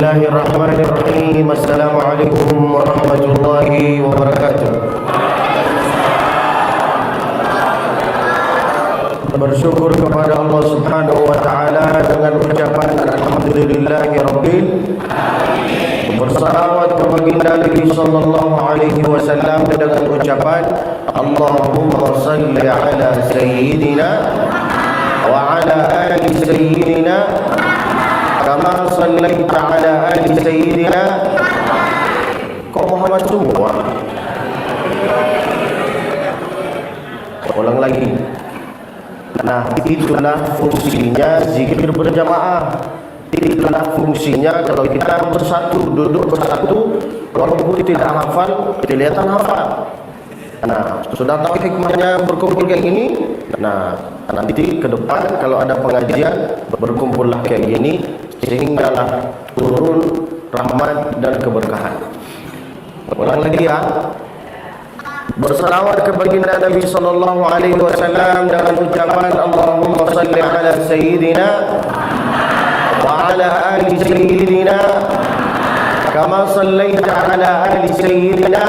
Bismillahirrahmanirrahim. Assalamualaikum warahmatullahi wabarakatuh. Bersyukur kepada Allah Subhanahu wa taala dengan ucapan alhamdulillahirabbil alamin. Bersalawat kepada baginda Nabi sallallahu alaihi wasallam dengan ucapan Allahumma salli ala sayyidina wa ala ali sayyidina kama sallaita ala ali sayyidina. Kok Muhammad semua? Ulang lagi. Nah, itulah fungsinya zikir berjamaah. Itulah fungsinya kalau kita bersatu, duduk bersatu, walaupun tidak hafal, kelihatan hafal. Nah, sudah tahu hikmahnya berkumpul kayak gini. Nah, nanti ke depan kalau ada pengajian berkumpullah kayak gini, sehinggalah turun rahmat dan keberkahan. Ulang lagi ya. Bersalawat kepada baginda Nabi sallallahu alaihi wasallam dengan ucapan Allahumma salli ala sayyidina wa ala ali sayyidina kama sallaita ala ali sayyidina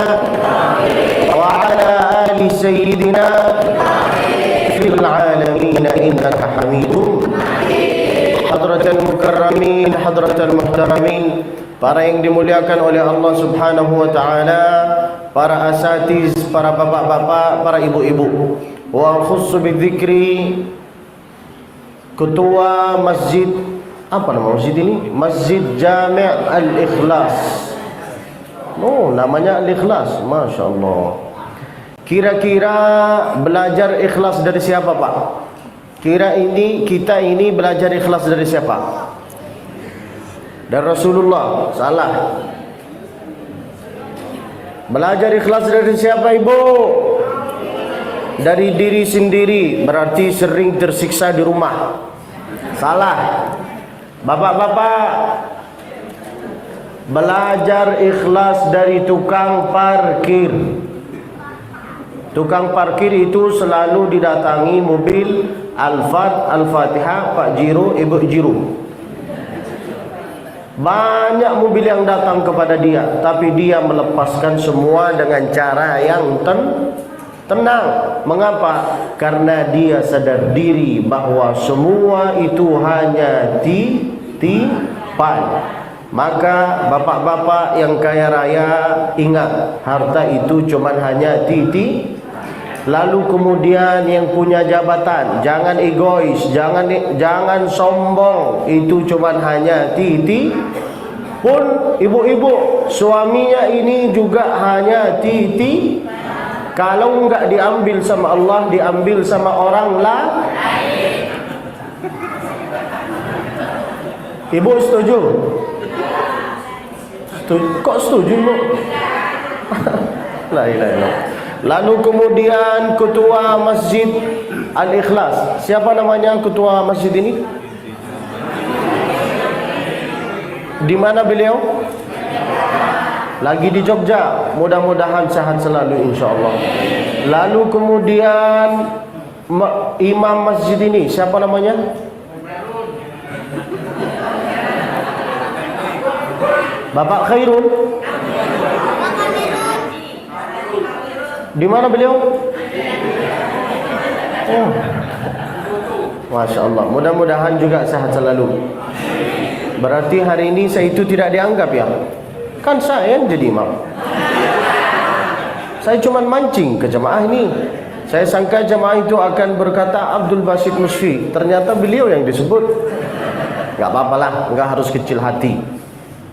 wa ala ali sayyidina fil alamin innaka hamidum. Hadratul mukarramin, hadratul muhtaramin, para yang dimuliakan oleh Allah Subhanahu wa taala, para asatiz, para bapak-bapak, para ibu-ibu, wa khussu bidzikri ketua masjid, apa nama masjid ini? Masjid Jami' Al-Ikhlas. Oh, namanya Al-Ikhlas. Masya Allah. Kira-kira belajar ikhlas dari siapa, Pak? Kita ini belajar ikhlas dari siapa? Dari Rasulullah. Salah. Belajar ikhlas dari siapa, Ibu? Dari diri sendiri, berarti sering tersiksa di rumah. Salah. Bapak-bapak, belajar ikhlas dari tukang parkir. Tukang parkir itu selalu didatangi mobil Alphard, Al-Fatihah, Pak Jiro, Ibu Jiro. Banyak mobil yang datang kepada dia, tapi dia melepaskan semua dengan cara yang tenang. Mengapa? Karena dia sadar diri bahwa semua itu hanya titipan. Maka bapak-bapak yang kaya raya, ingat, harta itu cuma hanya titipan. Lalu kemudian yang punya jabatan, jangan egois, jangan sombong, itu cuma hanya titi. Pun ibu-ibu, suaminya ini juga hanya titi. Kalau enggak diambil sama Allah, diambil sama orang lain. Ibu setuju? Kok setuju, Bu? La ilaha illallah. Lalu kemudian ketua Masjid Al-Ikhlas. Siapa namanya ketua masjid ini? Di mana beliau? Lagi di Jogja. Mudah-mudahan sehat selalu insyaallah. Lalu kemudian imam masjid ini siapa namanya? Bapak Khairul. Di mana beliau? Oh. Masya Allah. Mudah-mudahan juga sehat selalu. Berarti hari ini saya itu tidak dianggap ya? Kan saya yang jadi imam. Saya cuma mancing ke jemaah ini. Saya sangka jemaah itu akan berkata Abdul Basit Musfi. Ternyata beliau yang disebut. Gak apa-apalah, gak harus kecil hati.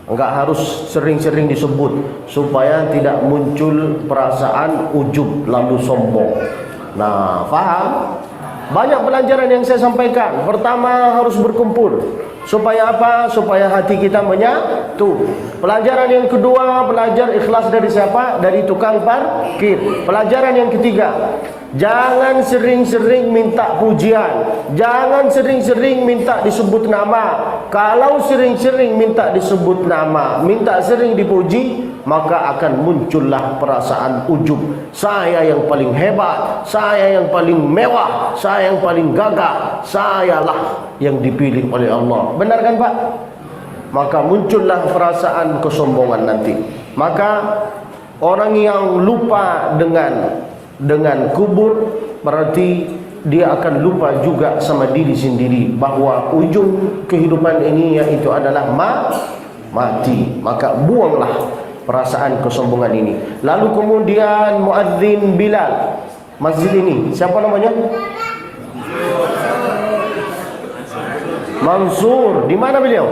Enggak harus sering-sering disebut supaya tidak muncul perasaan ujub lalu sombong. Nah, faham? Banyak pelajaran yang saya sampaikan. Pertama, harus berkumpul. Supaya apa? Supaya hati kita menyatu. Pelajaran yang kedua, belajar ikhlas dari siapa? Dari tukang parkir. Pelajaran yang ketiga, jangan sering-sering minta pujian. Jangan sering-sering minta disebut nama. Kalau sering-sering minta disebut nama, minta sering dipuji, maka akan muncullah perasaan ujub. Saya yang paling hebat, saya yang paling mewah, saya yang paling gagah, sayalah yang dipilih oleh Allah. Benar kan, Pak? maka muncullah perasaan kesombongan nanti. Maka orang yang lupa dengan kubur, berarti dia akan lupa juga sama diri sendiri bahwa ujung kehidupan ini yaitu adalah mati. Maka buanglah perasaan kesombongan ini. Lalu kemudian muadzin Bilal, masjid ini siapa namanya? Mansur. Di mana beliau?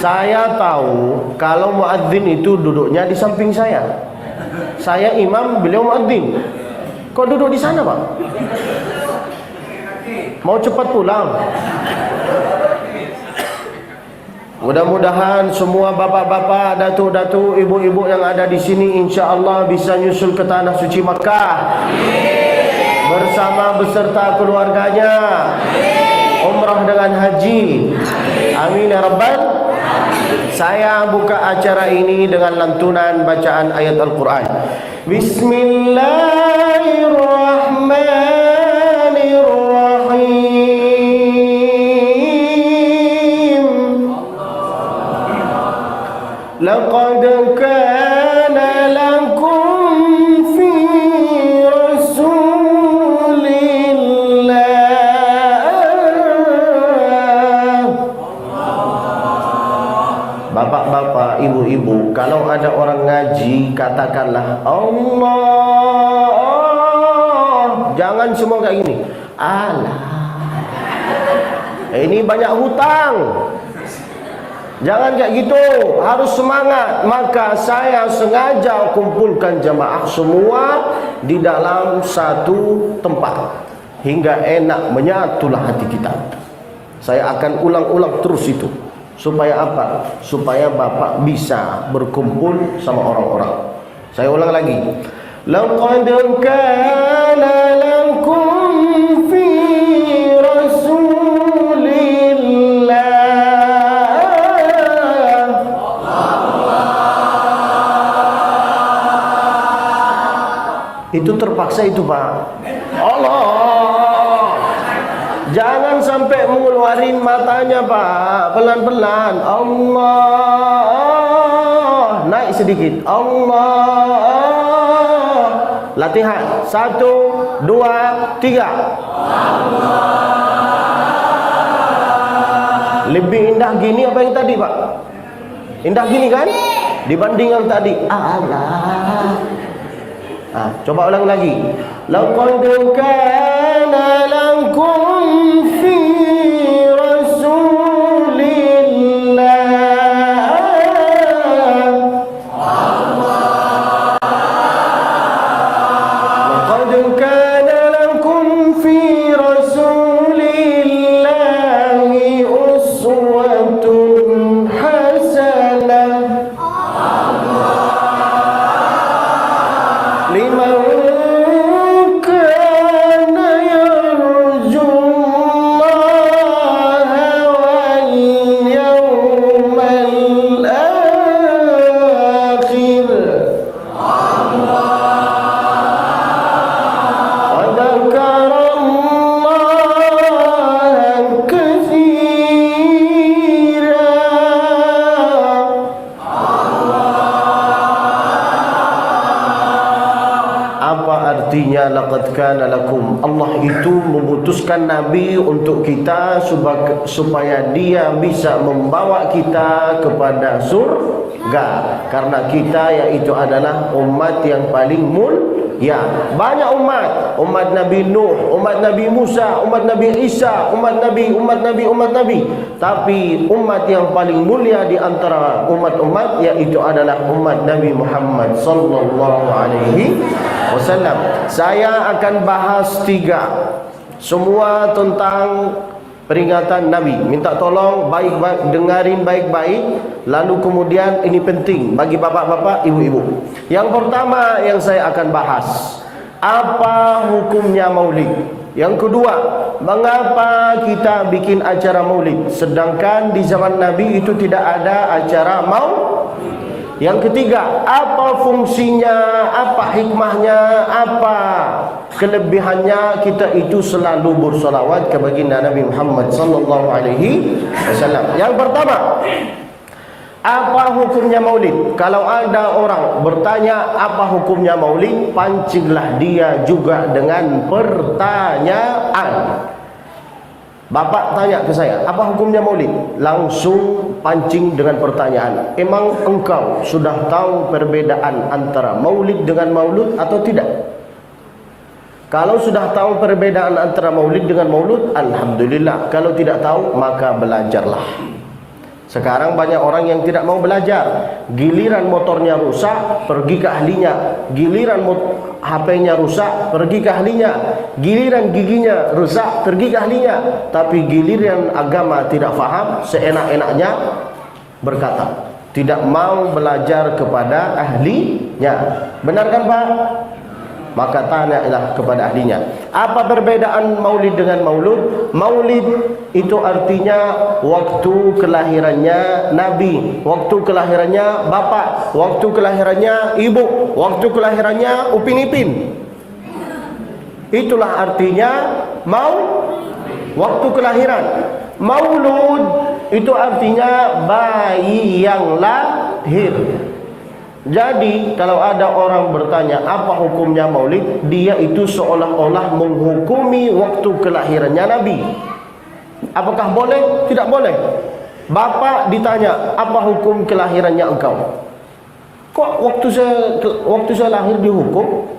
Saya tahu kalau muadzin itu duduknya di samping saya. Saya imam, beliau muadzin. Kok duduk di sana, Pak? Mau cepat pulang? Mudah-mudahan semua bapak-bapak, datuk-datuk, ibu-ibu yang ada di sini insya-Allah bisa nyusul ke tanah suci Makkah bersama beserta keluarganya, umrah dengan haji. Amin ya rabbal. Saya buka acara ini dengan lantunan bacaan ayat Al-Quran. Bismillahirrahmanirrahim. Laqad kana lakum fi Bapak-bapak, ibu-ibu, kalau ada orang ngaji, katakanlah Allah. Jangan semua kayak gini. Alah, ini banyak hutang. Jangan kayak gitu, harus semangat. Maka saya sengaja kumpulkan jamaah semua di dalam satu tempat hingga enak menyatulah hati kita. Saya akan ulang-ulang terus itu. Supaya apa? Supaya Bapak bisa berkumpul sama orang-orang. Saya ulang lagi. Laqad kana lakum fi Rasulillah. Itu terpaksa itu, Pak. Allah. Jangan sampai mengeluarin matanya, Pak. Pelan-pelan. Allah. Naik sedikit. Allah. Latihan. 1, 2, 3. Allah. Lebih indah gini apa yang tadi, Pak? Indah gini kan? Dibanding yang tadi. Allah. Coba ulang lagi. Laqad kana lakum fi Rasulillah. Laqad kana lakum fi Rasulillahi uswatun hasanah. Artinya laqad kana lakum, Allah itu memutuskan Nabi untuk kita supaya dia bisa membawa kita kepada surga, karena kita yaitu adalah umat yang paling mulia. Banyak umat Nabi Nuh, umat Nabi Musa, umat Nabi Isa, umat Nabi. Tapi umat yang paling mulia di antara umat-umat yaitu adalah umat Nabi Muhammad sallallahu alaihi wasallam. Saya akan bahas 3 semua tentang peringatan Nabi. Minta tolong baik-baik, dengarin baik-baik. Lalu kemudian ini penting bagi bapak-bapak, ibu-ibu. Yang pertama yang saya akan bahas, apa hukumnya maulid. Yang kedua, mengapa kita bikin acara maulid sedangkan di zaman Nabi itu tidak ada acara maulid. Yang ketiga, apa fungsinya, apa hikmahnya, apa kelebihannya kita itu selalu bersolawat ke baginda Nabi Muhammad sallallahu alaihi wasallam. Yang pertama, apa hukumnya maulid? Kalau ada orang bertanya apa hukumnya maulid, pancinglah dia juga dengan pertanyaan. Bapak tanya ke saya, apa hukumnya maulid? Langsung pancing dengan pertanyaan. Emang engkau sudah tahu perbedaan antara maulid dengan maulud atau tidak? Kalau sudah tahu perbedaan antara maulid dengan maulud, alhamdulillah. Kalau tidak tahu, maka belajarlah. Sekarang banyak orang yang tidak mau belajar. Giliran motornya rusak, pergi ke ahlinya. Giliran HP-nya rusak, pergi ke ahlinya. Giliran giginya rusak, pergi ke ahlinya. Tapi giliran agama tidak faham, seenak-enaknya berkata. Tidak mau belajar kepada ahlinya. Benar kan Pak? Maka tanyalah kepada ahlinya. Apa perbedaan maulid dengan maulud? Maulid itu artinya waktu kelahirannya Nabi, waktu kelahirannya bapak, waktu kelahirannya ibu, waktu kelahirannya Upin Ipin. Itulah artinya waktu kelahiran. Maulud itu artinya bayi yang lahir. Jadi kalau ada orang bertanya apa hukumnya maulid, dia itu seolah-olah menghukumi waktu kelahirannya Nabi. Apakah boleh? Tidak boleh. Bapak ditanya, apa hukum kelahirannya engkau? Kok waktu saya lahir dihukum?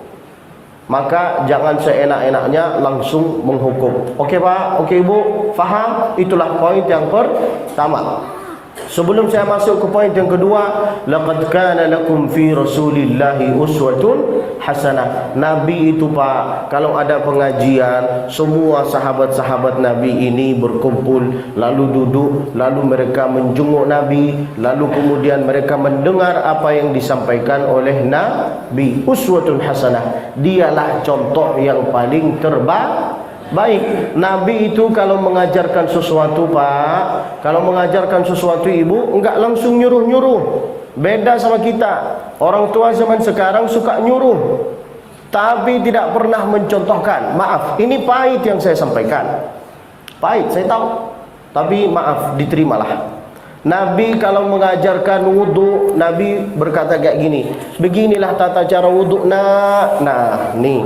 Maka jangan seenak-enaknya langsung menghukum. Oke Pak, oke Ibu, faham? Itulah poin yang pertama. Sebelum saya masuk ke poin yang kedua, laqad kana lakum fi rasulillahi uswatun hasanah. Nabi itu Pak, kalau ada pengajian, semua sahabat-sahabat Nabi ini berkumpul, lalu duduk, lalu mereka menjenguk Nabi, lalu kemudian mereka mendengar apa yang disampaikan oleh Nabi. Uswatun hasanah, dialah contoh yang paling terbaik. Nabi itu kalau mengajarkan sesuatu Pak, kalau mengajarkan sesuatu Ibu, enggak langsung nyuruh-nyuruh. Beda sama kita. Orang tua zaman sekarang suka nyuruh, tapi tidak pernah mencontohkan. Maaf, ini pahit yang saya sampaikan. Pahit, saya tahu. Tapi maaf, diterimalah. Nabi kalau mengajarkan wudhu, Nabi berkata kayak gini, beginilah tata cara wudhu nak. Nah, nih.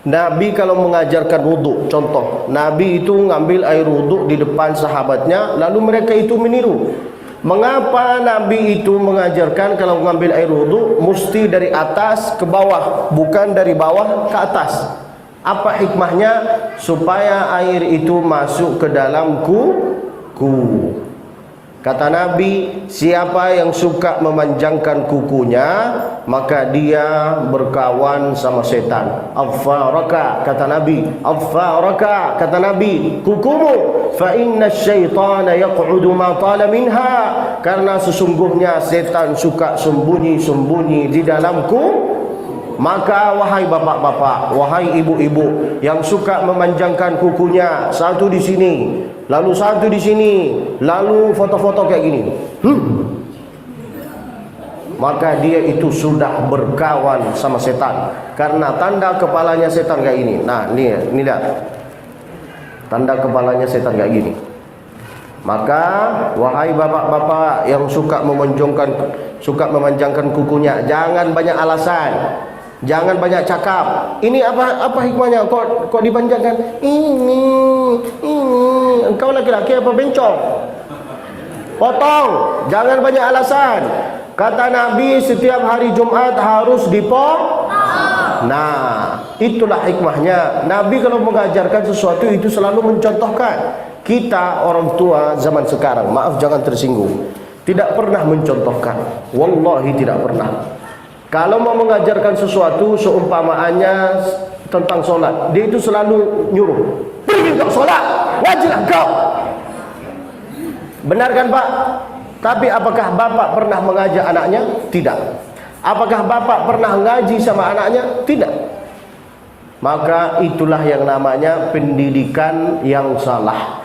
Nabi kalau mengajarkan wudhu, contoh, Nabi itu ngambil air wudhu di depan sahabatnya, lalu mereka itu meniru. Mengapa Nabi itu mengajarkan kalau mengambil air wudhu mesti dari atas ke bawah, bukan dari bawah ke atas? Apa hikmahnya? Supaya air itu masuk ke dalam kuku. Kata Nabi, siapa yang suka memanjangkan kukunya, maka dia berkawan sama setan. Affaraka, kata Nabi. Affaraka, kata Nabi, kukumu. Fa inna syaitana yaq'udu ma tala minha. Karena sesungguhnya setan suka sembunyi-sembunyi di dalam kuku. Maka wahai bapak-bapak, wahai ibu-ibu yang suka memanjangkan kukunya, satu di sini, lalu satu di sini, lalu foto-foto kayak gini, maka dia itu sudah berkawan sama setan. Karena tanda kepalanya setan kayak gini. Nah, ini lihat. Tanda kepalanya setan kayak gini. Maka wahai bapak-bapak yang suka memanjangkan kukunya, jangan banyak alasan. Jangan banyak cakap. Ini apa hikmahnya? Kok dipanjangkan? Ini. Engkau laki-laki apa bencong? Potong. Jangan banyak alasan. Kata Nabi, setiap hari Jumat harus dipotong. Nah, itulah hikmahnya. Nabi kalau mengajarkan sesuatu itu selalu mencontohkan. Kita orang tua zaman sekarang, maaf jangan tersinggung, tidak pernah mencontohkan. Wallahi tidak pernah. Kalau mau mengajarkan sesuatu, seumpamaannya tentang sholat, dia itu selalu nyuruh, pergi kau sholat, wajiblah kau. Benar kan Pak? Tapi apakah bapak pernah mengajak anaknya? Tidak. Apakah bapak pernah ngaji sama anaknya? Tidak. Maka itulah yang namanya pendidikan yang salah.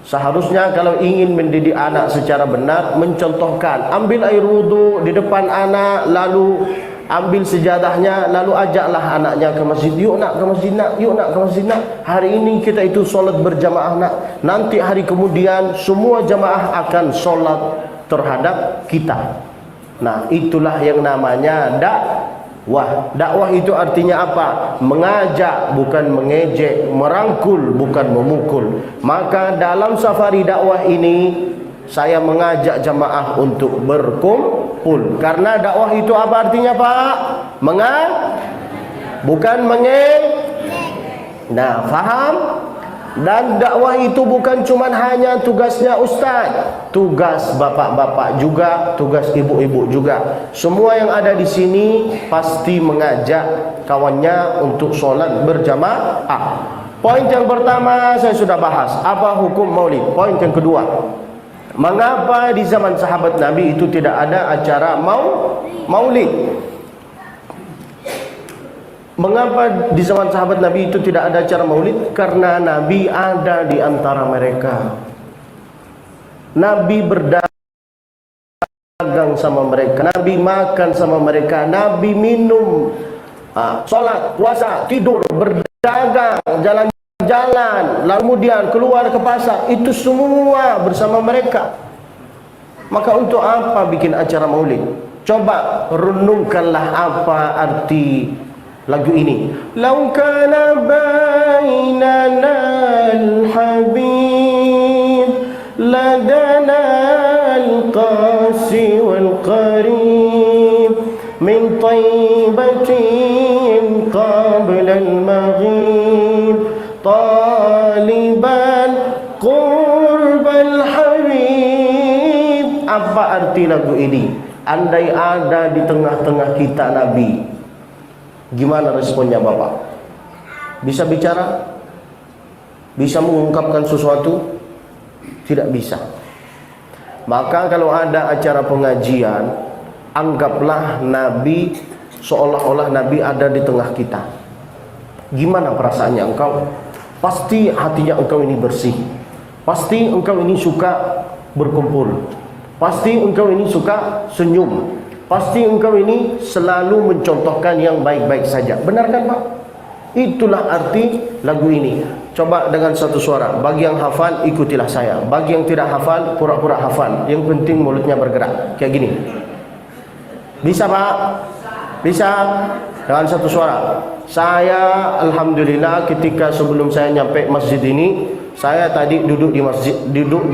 Seharusnya kalau ingin mendidik anak secara benar, mencontohkan, ambil air wudhu di depan anak, lalu ambil sejadahnya, lalu ajaklah anaknya ke masjid. Yuk nak ke masjid nak, yuk nak ke masjid nak. Hari ini kita itu solat berjamaah nak. Nanti hari kemudian semua jamaah akan solat terhadap kita. Nah, itulah yang namanya dakwah. Dakwah itu artinya apa? Mengajak, bukan mengejek, merangkul, bukan memukul. Maka dalam safari dakwah ini saya mengajak jamaah untuk berkumpul. Karena dakwah itu apa artinya Pak? Bukan Nah, faham? Dan dakwah itu bukan cuma hanya tugasnya ustaz, tugas bapak-bapak juga, tugas ibu-ibu juga. Semua yang ada di sini pasti mengajak kawannya untuk sholat berjamaah. Poin yang pertama saya sudah bahas, apa hukum maulid. Poin yang kedua, mengapa di zaman sahabat Nabi itu tidak ada acara maulid? Mengapa di zaman sahabat Nabi itu tidak ada acara maulid? Karena Nabi ada di antara mereka. Nabi berdagang sama mereka, Nabi makan sama mereka, Nabi minum, sholat, puasa, tidur, berdagang, jalan-jalan, lalu kemudian keluar ke pasar. Itu semua bersama mereka. Maka untuk apa bikin acara maulid? Coba renungkanlah apa arti lagu ini. Lau kana bainana al-habib ladana al-qasi wal-qarib min taybatin qabla al-maghrib taliban qurbal habib. Apa arti lagu ini? Andai ada di tengah-tengah kita Nabi, gimana responnya Bapak? Bisa bicara? Bisa mengungkapkan sesuatu? Tidak bisa. Maka kalau ada acara pengajian, anggaplah Nabi, seolah-olah Nabi ada di tengah kita. Gimana perasaannya engkau? Pasti hatinya engkau ini bersih. Pasti engkau ini suka berkumpul. Pasti engkau ini suka senyum. Pasti engkau ini selalu mencontohkan yang baik-baik saja. Benar kan Pak? Itulah arti lagu ini. Coba dengan satu suara. Bagi yang hafal, ikutilah saya. Bagi yang tidak hafal, pura-pura hafal. Yang penting mulutnya bergerak. Kayak gini. Bisa Pak? Bisa? Dengan satu suara. Saya alhamdulillah ketika sebelum saya nyampe masjid ini, saya tadi duduk di masjid, duduk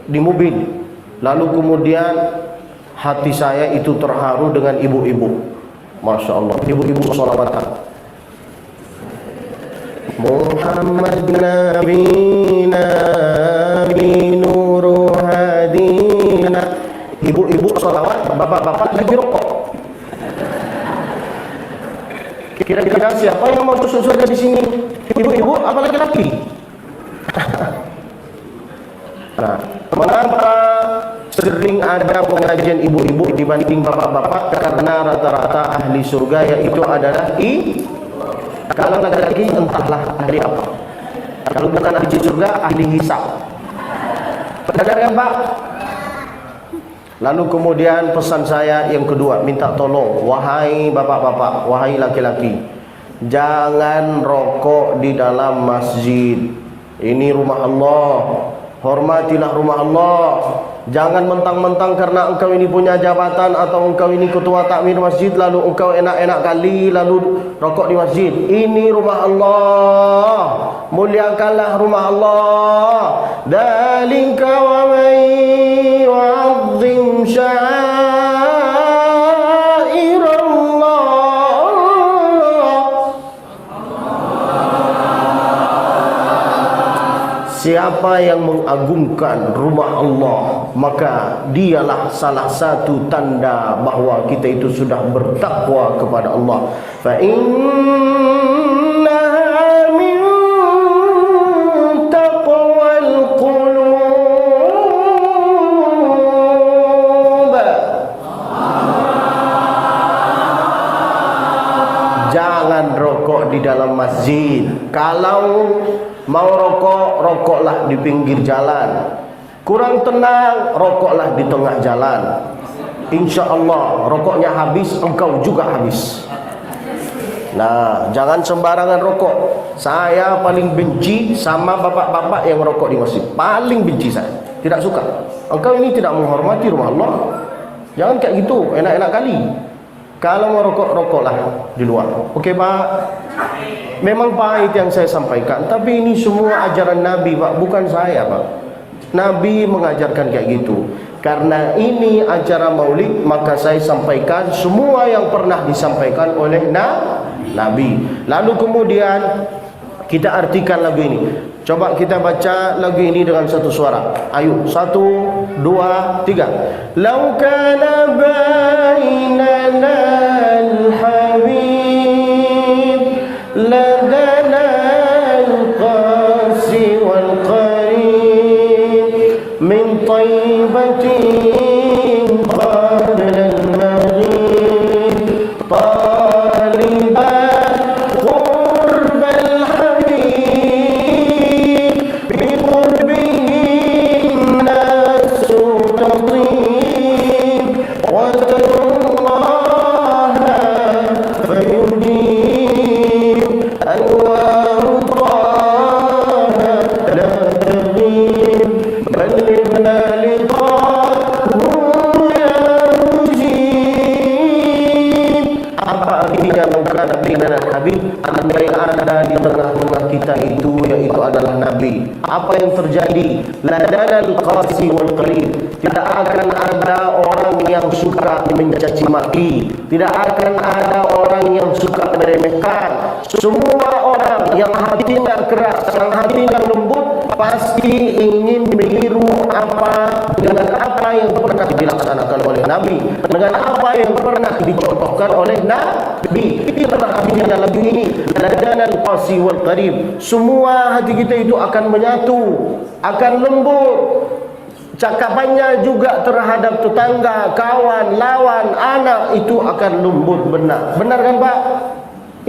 di mobil. Lalu kemudian hati saya itu terharu dengan ibu-ibu. Masya Allah, ibu-ibu sholawatan. Muhammad Nabi Nuru Hadina. Ibu-ibu sholawat, bapak-bapak lagi rokok. Kira-kira siapa yang mau masuk surga di sini? Ibu-ibu apa laki-laki? Nah, mengapa sering ada pengajian ibu-ibu dibanding bapak-bapak? Karena rata-rata ahli surga yaitu adalah kalau laki-laki entahlah ahli apa. Kalau bukan ahli surga, ahli hisab. Benar kan Pak? Lalu kemudian pesan saya yang kedua, minta tolong, wahai bapak-bapak, wahai laki-laki, jangan rokok di dalam masjid. Ini rumah Allah. Hormatilah rumah Allah. Jangan mentang-mentang karena engkau ini punya jabatan atau engkau ini ketua takmir masjid lalu engkau enak-enak kali lalu rokok di masjid. Ini rumah Allah. Muliakanlah rumah Allah. Dzalika wa may yu'azzim siapa yang mengagungkan rumah Allah, maka dialah salah satu tanda bahwa kita itu sudah bertakwa kepada Allah. Fa innaha min taqwal qulub. Jangan rokok di dalam masjid. Kalau Mau rokok, rokoklah di pinggir jalan. Kurang tenang, rokoklah di tengah jalan. Insya Allah rokoknya habis, engkau juga habis. Nah, jangan sembarangan rokok. Saya paling benci sama bapak-bapak yang rokok di masjid. Paling benci saya, tidak suka. Engkau ini tidak menghormati rumah Allah. Jangan kayak gitu, enak-enak kali. Kalau mau rokok, rokoklah di luar. Oke Pak? Memang pahit yang saya sampaikan, tapi ini semua ajaran Nabi Pak, bukan saya Pak. Nabi mengajarkan kayak gitu. Karena ini acara maulid, maka saya sampaikan semua yang pernah disampaikan oleh Nabi. Lalu kemudian kita artikan lagu ini. Coba kita baca lagu ini dengan satu suara. Ayo, 1, 2, 3. Lau kana bainana al-habib ladana al-qasi wal-qarib min taybatin qabla al-maghrib taliban qurb al-habib biqurbihim nasu tatim wa tallaha fayujib anwaru taha la taghib ballighna Habib, anda yang ada di tengah-tengah kita itu yaitu adalah Nabi. Apa yang terjadi? Ladana al-qasi wal qarib. Tidak akan ada orang yang suka mencaci maki, tidak akan ada orang yang suka meremehkan. Semua orang yang hatinya keras, yang hatinya lembut, pasti ingin meniru dengan apa yang pernah dilaksanakan oleh Nabi, dengan apa yang pernah dicontohkan oleh Nabi. Itulah artinya dalam lagu ini. Ladana al-qasi wal qarib. Semua hati kita itu akan menyatu, akan lembut. Cakapannya juga terhadap tetangga, kawan, lawan, anak itu akan lembut benar. Benar kan Pak?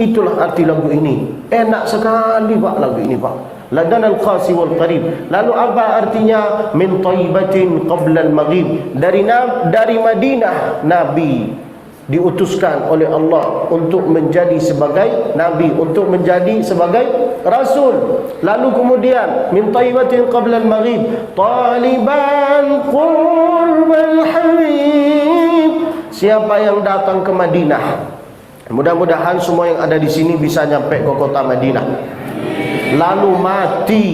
Itulah arti lagu ini. Enak sekali Pak lagu ini Pak. Ladana al-qasi wal qarib. Lalu apa artinya? Min taybatin qabla al-maghrib. Dari Madinah Nabi diutuskan oleh Allah untuk menjadi sebagai Nabi, untuk menjadi sebagai Rasul. Lalu kemudian min taybatin qabla al-maghrib taliban qurbal habib. Siapa yang datang ke Madinah, mudah-mudahan semua yang ada di sini bisa nyampe ke kota Madinah, lalu mati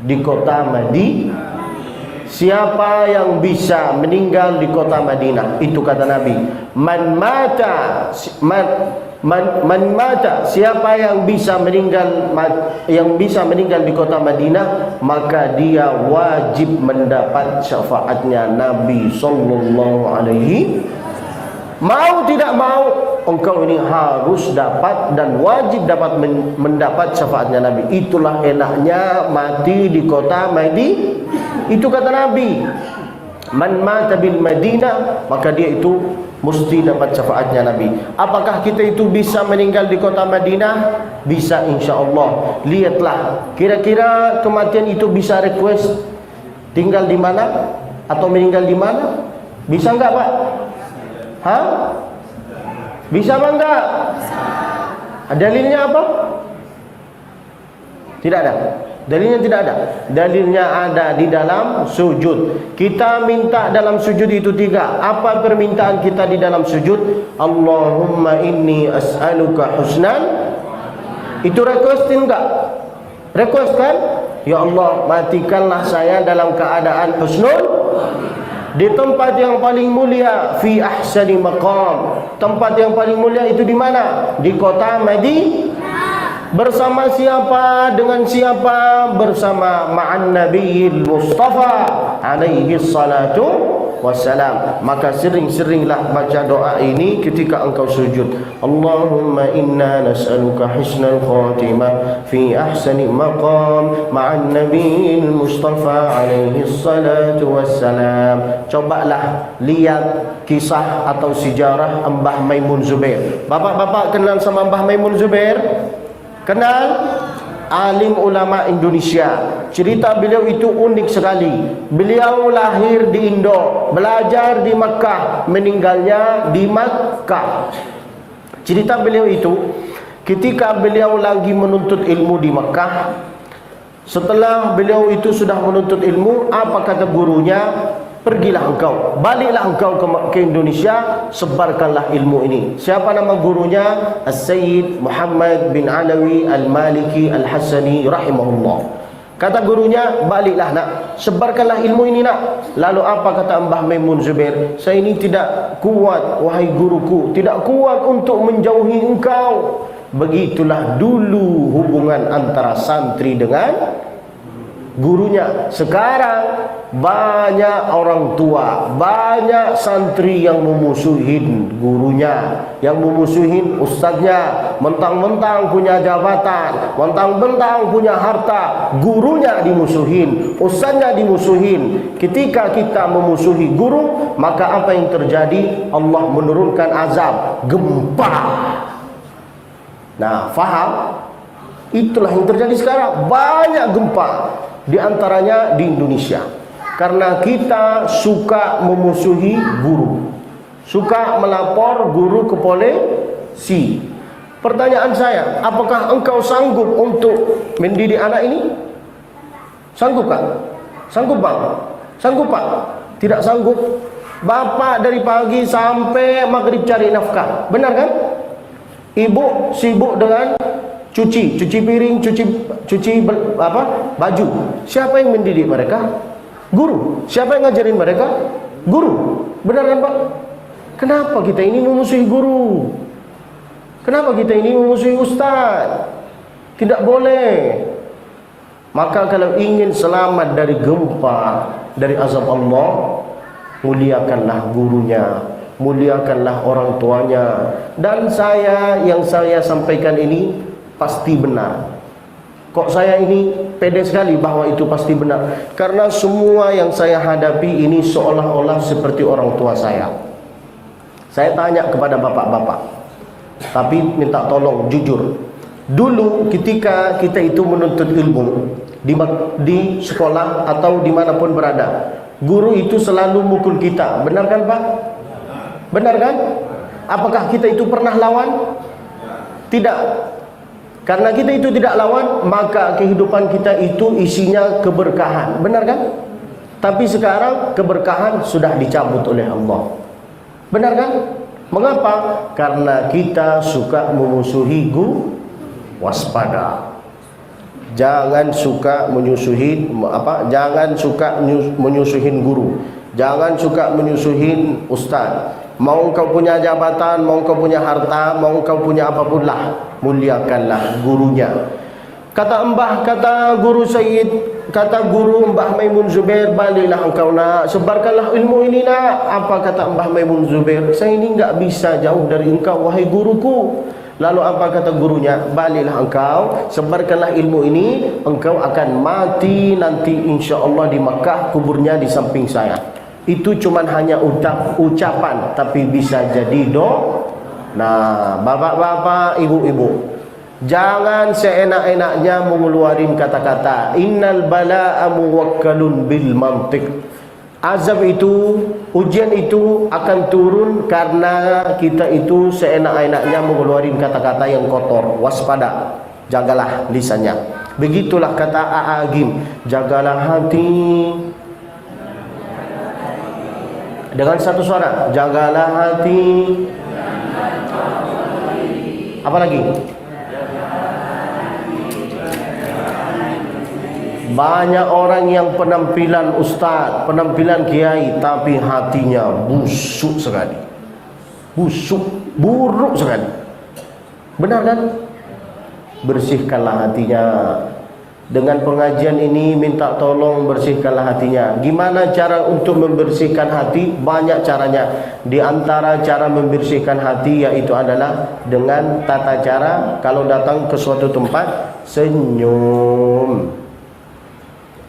di kota Madinah. Siapa yang bisa meninggal di kota Madinah? Itu kata Nabi. Man mata, siapa yang bisa meninggal di kota Madinah, maka dia wajib mendapat syafaatnya Nabi sallallahu alaihi. Mau tidak mau, engkau ini harus dapat dan wajib dapat mendapat syafaatnya Nabi. Itulah enaknya mati di kota Madinah. Itu kata Nabi. Man mata bil Madinah, maka dia itu mesti dapat syafaatnya Nabi. Apakah kita itu bisa meninggal di kota Madinah? Bisa insya-Allah. Lihatlah, kira-kira kematian itu bisa request tinggal di mana atau meninggal di mana? Bisa enggak Pak? Hah? Bisa apa enggak? Dalilnya apa? Tidak ada. Dalilnya tidak ada. Dalilnya ada di dalam sujud. Kita minta dalam sujud itu 3. Apa permintaan kita di dalam sujud? Allahumma inni as'aluka husnan. Itu request enggak? Request kan? Ya Allah, matikanlah saya dalam keadaan husnul, di tempat yang paling mulia, fi ahsani maqam. Tempat yang paling mulia itu di mana? Di kota Madinah. Bersama siapa? Dengan siapa? Bersama ma'an nabiyil Mustafa alaihi salatu wassalam. Maka sering-seringlah baca doa ini ketika engkau sujud. Allahumma inna nas'aluka husnal khatimah fi ahsani maqam ma'an nabiyil Mustafa alaihi salatu wassalam. Cobalah lihat kisah atau sejarah Mbah Maimun Zubair. Bapak-bapak kenal sama Mbah Maimun Zubair? Kenal? alim ulama Indonesia. Cerita beliau itu unik sekali. Beliau lahir di Indo, belajar di Makkah, meninggalnya di Makkah. Cerita beliau itu ketika beliau lagi menuntut ilmu di Makkah. Setelah beliau itu sudah menuntut ilmu, apa kata gurunya? Pergilah engkau, baliklah engkau ke Indonesia, sebarkanlah ilmu ini. Siapa nama gurunya? As-Sayyid Muhammad bin Alawi Al-Maliki Al-Hasani rahimahullah. Kata gurunya, baliklah nak, sebarkanlah ilmu ini nak. Lalu apa kata Mbah Maimun Zubair? Saya ini tidak kuat, wahai guruku, tidak kuat untuk menjauhi engkau. Begitulah dulu hubungan antara santri dengan gurunya. Sekarang banyak orang tua, banyak santri yang memusuhin gurunya, yang memusuhin ustadznya. Mentang-mentang punya jabatan, mentang-mentang punya harta, gurunya dimusuhin, ustadznya dimusuhin. Ketika kita memusuhi guru, maka apa yang terjadi? Allah menurunkan azab, gempa. Nah, faham? Itulah yang terjadi sekarang. Banyak gempa, di antaranya di Indonesia, karena kita suka memusuhi guru, suka melapor guru ke polisi. Pertanyaan saya, apakah engkau sanggup untuk mendidik anak ini? Sanggup kan? Sanggup bang? Sanggup pak? Tidak sanggup. Bapak dari pagi sampai maghrib cari nafkah, benar kan? Ibu sibuk dengan cuci piring, cuci baju. Siapa yang mendidik mereka? Guru. Siapa yang ngajarin mereka? Guru. Benar kan Pak? Kenapa kita ini memusuhi guru? Kenapa kita ini memusuhi ustaz? Tidak boleh. Maka kalau ingin selamat dari gempa, dari azab Allah, muliakanlah gurunya, muliakanlah orang tuanya. Dan yang saya sampaikan ini pasti benar. Kok saya ini pede sekali bahwa itu pasti benar? Karena semua yang saya hadapi ini seolah-olah seperti orang tua saya. Saya tanya kepada bapak-bapak, tapi minta tolong jujur. Dulu ketika kita itu menuntut ilmu di sekolah atau dimanapun berada, guru itu selalu mukul kita. Benar kan Pak? Benar kan? Apakah kita itu pernah lawan? Tidak. Karena kita itu tidak lawan, maka kehidupan kita itu isinya keberkahan. Benar kan? Tapi sekarang keberkahan sudah dicabut oleh Allah. Benar kan? Mengapa? Karena kita suka memusuhi guru. Waspada. Jangan suka menyusuhin jangan suka menyusuhin guru. Jangan suka menyusuhin ustaz. Mau kau punya jabatan, mau kau punya harta, mau kau punya apapun lah, muliakanlah gurunya. Kata guru Sayyid, kata guru Mbah Maimun Zubair, baliklah engkau nak, sebarkanlah ilmu ini nak. Apa kata Mbah Maimun Zubair? Saya ini enggak bisa jauh dari engkau wahai guruku. Lalu apa kata gurunya? Baliklah engkau, sebarkanlah ilmu ini, engkau akan mati nanti insya-Allah di Makkah, kuburnya di samping saya. Itu cuman hanya ucapan, tapi bisa jadi Nah, bapak-bapak, ibu-ibu, jangan seenak-enaknya mengeluarin kata-kata innal bala'a muwakkalun bil mantiq. Azab itu, ujian itu akan turun karena kita itu seenak-enaknya mengeluarin kata-kata yang kotor. Waspada, jagalah lisannya. Begitulah kata A'agim, jagalah hati. Dengan satu suara, jagalah hati. Apa lagi? Banyak orang yang penampilan ustaz, penampilan kiai, tapi hatinya busuk sekali. Busuk, buruk sekali. Benar kan? Bersihkanlah hatinya. Dengan pengajian ini minta tolong bersihkanlah hatinya. Gimana cara untuk membersihkan hati? Banyak caranya. Di antara cara membersihkan hati yaitu adalah dengan tata cara kalau datang ke suatu tempat senyum.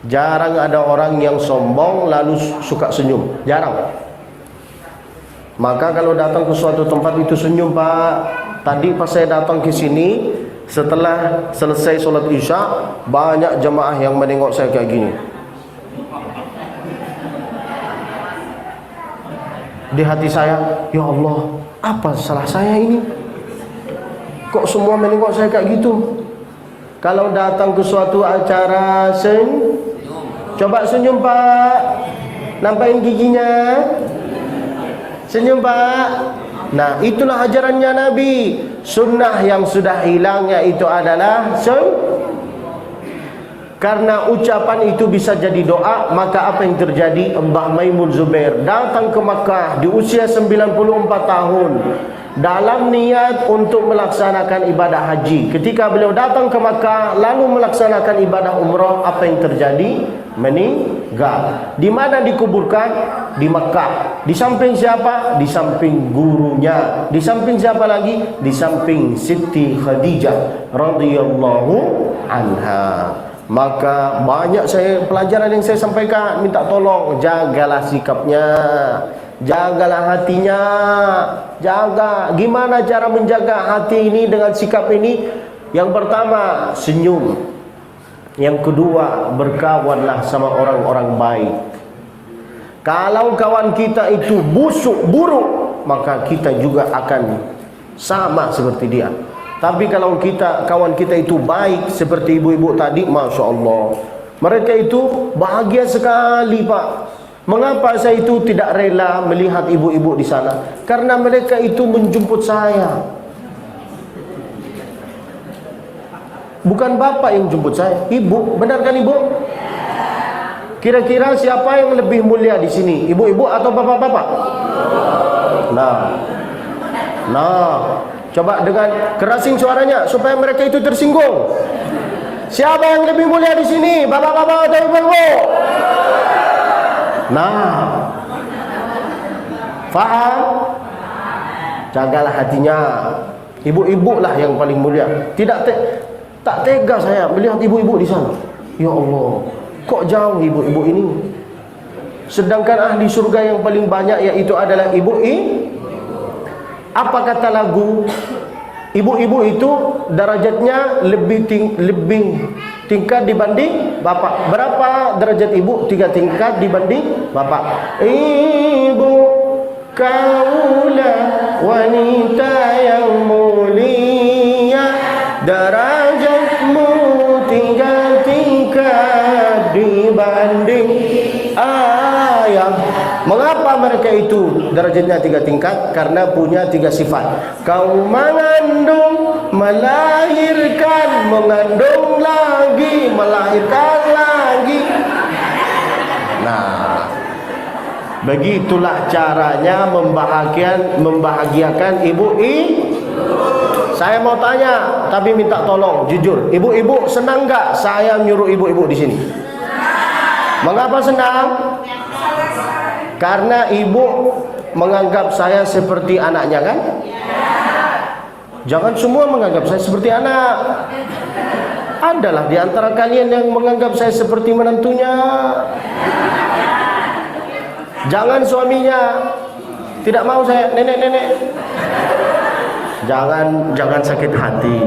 Jarang ada orang yang sombong lalu suka senyum. Jarang. Maka kalau datang ke suatu tempat itu senyum, Pak. Tadi pas saya datang ke sini, Setelah selesai solat Isya, banyak jemaah yang menengok saya kayak gini. Di hati saya, ya Allah, apa salah saya ini? Kok semua menengok saya kayak gitu? Kalau datang ke suatu acara coba senyum Pak. Nampain giginya. Senyum Pak. Nah, itulah ajarannya Nabi. Sunnah yang sudah hilang yaitu adalah karena ucapan itu bisa jadi doa. Maka apa yang terjadi? Mbah Maimun Zubair datang ke Makkah di usia 94 tahun dalam niat untuk melaksanakan ibadah haji. Ketika beliau datang ke Makkah lalu melaksanakan ibadah umrah, apa yang terjadi? Meninggal. Di mana dikuburkan? Di Makkah. Di samping siapa? Di samping gurunya. Di samping siapa lagi? Di samping Siti Khadijah radhiyallahu anha. Maka banyak pelajaran yang saya sampaikan, minta tolong jagalah sikapnya, jagalah hatinya. Jaga. Gimana cara menjaga hati ini dengan sikap ini? Yang pertama, senyum. Yang kedua, berkawanlah sama orang-orang baik. Kalau kawan kita itu busuk, buruk, maka kita juga akan sama seperti dia. Tapi kalau kawan kita itu baik seperti ibu-ibu tadi, Masya Allah, mereka itu bahagia sekali Pak. Mengapa saya itu tidak rela melihat ibu-ibu di sana? Karena mereka itu menjemput saya. Bukan bapak yang jemput saya, ibu. Benar kan ibu? Kira-kira siapa yang lebih mulia di sini? Ibu-ibu atau bapak-bapak? Nah, coba dengan kerasin suaranya supaya mereka itu tersinggung. Siapa yang lebih mulia di sini? Bapak-bapak atau ibu-ibu? Nah, faham? Jagalah hatinya. Ibu-ibu lah yang paling mulia. Tak tega saya melihat ibu-ibu di sana. Ya Allah, kok jauh ibu-ibu ini? Sedangkan ahli surga yang paling banyak yaitu adalah apa kata lagu? Ibu-ibu itu derajatnya lebih tingkat dibanding bapak. Berapa derajat ibu? 3 tingkat dibanding bapak. Ibu kaulah wanita yang mulia, derajatmu 3 tingkat dibanding ayah. Mengapa mereka itu derajatnya 3 tingkat? Karena punya 3 sifat. Kau mengandung, melahirkan, mengandung lagi, melahirkan lagi. Nah, begitulah caranya membahagiakan ibu. Saya mau tanya, tapi minta tolong jujur. Ibu-ibu senang nggak saya nyuruh ibu-ibu di sini? Mengapa senang? Karena ibu menganggap saya seperti anaknya kan? Jangan semua menganggap saya seperti anak. Adalah di antara kalian yang menganggap saya seperti menantunya. Jangan suaminya. Tidak mau saya nenek-nenek. Jangan sakit hati.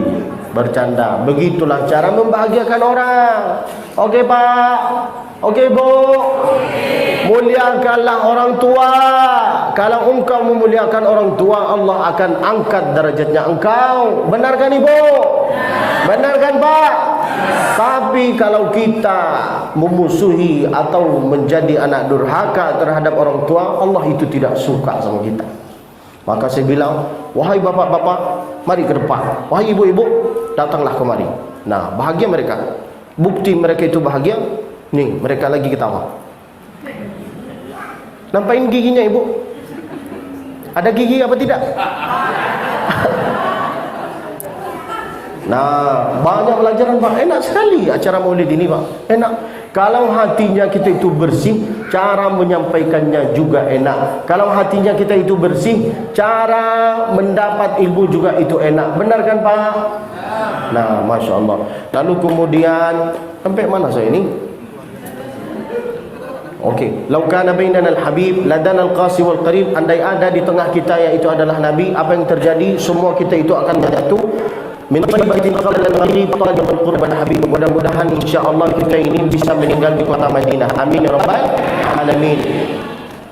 Bercanda. Begitulah cara membahagiakan orang. Oke Pak. Oke Bu. Muliakanlah orang tua. Kalau engkau memuliakan orang tua, Allah akan angkat derajatnya engkau. Benar kan Ibu? Benar kan Pak? Tapi kalau kita memusuhi atau menjadi anak durhaka terhadap orang tua, Allah itu tidak suka sama kita. Maka saya bilang, wahai bapak-bapak, mari ke depan. Wahai ibu-ibu, datanglah kemari. Nah, bahagia mereka. Bukti mereka itu bahagia. Nih, mereka lagi ketawa. Nampain giginya ibu? Ada gigi apa tidak? Nah, banyak pelajaran Pak. Enak sekali acara maulid ini Pak. Enak. Kalau hatinya kita itu bersih, cara menyampaikannya juga enak. Kalau hatinya kita itu bersih, cara mendapat ilmu juga itu enak. Benar kan Pak? Nah, Masya Allah. Lalu kemudian, sampai mana saya ini? Okey, lau kana bainana al-habib ladana al-qasi wal qarib. Andai ada di tengah kita yaitu adalah Nabi, apa yang terjadi? Semua kita itu akan jatuh min thayyibatin qabla al-maghrib talaban qurban habib. Mudah-mudahan insyaallah kita ini bisa meninggal di kota Madinah. Amin ya rabbal alamin.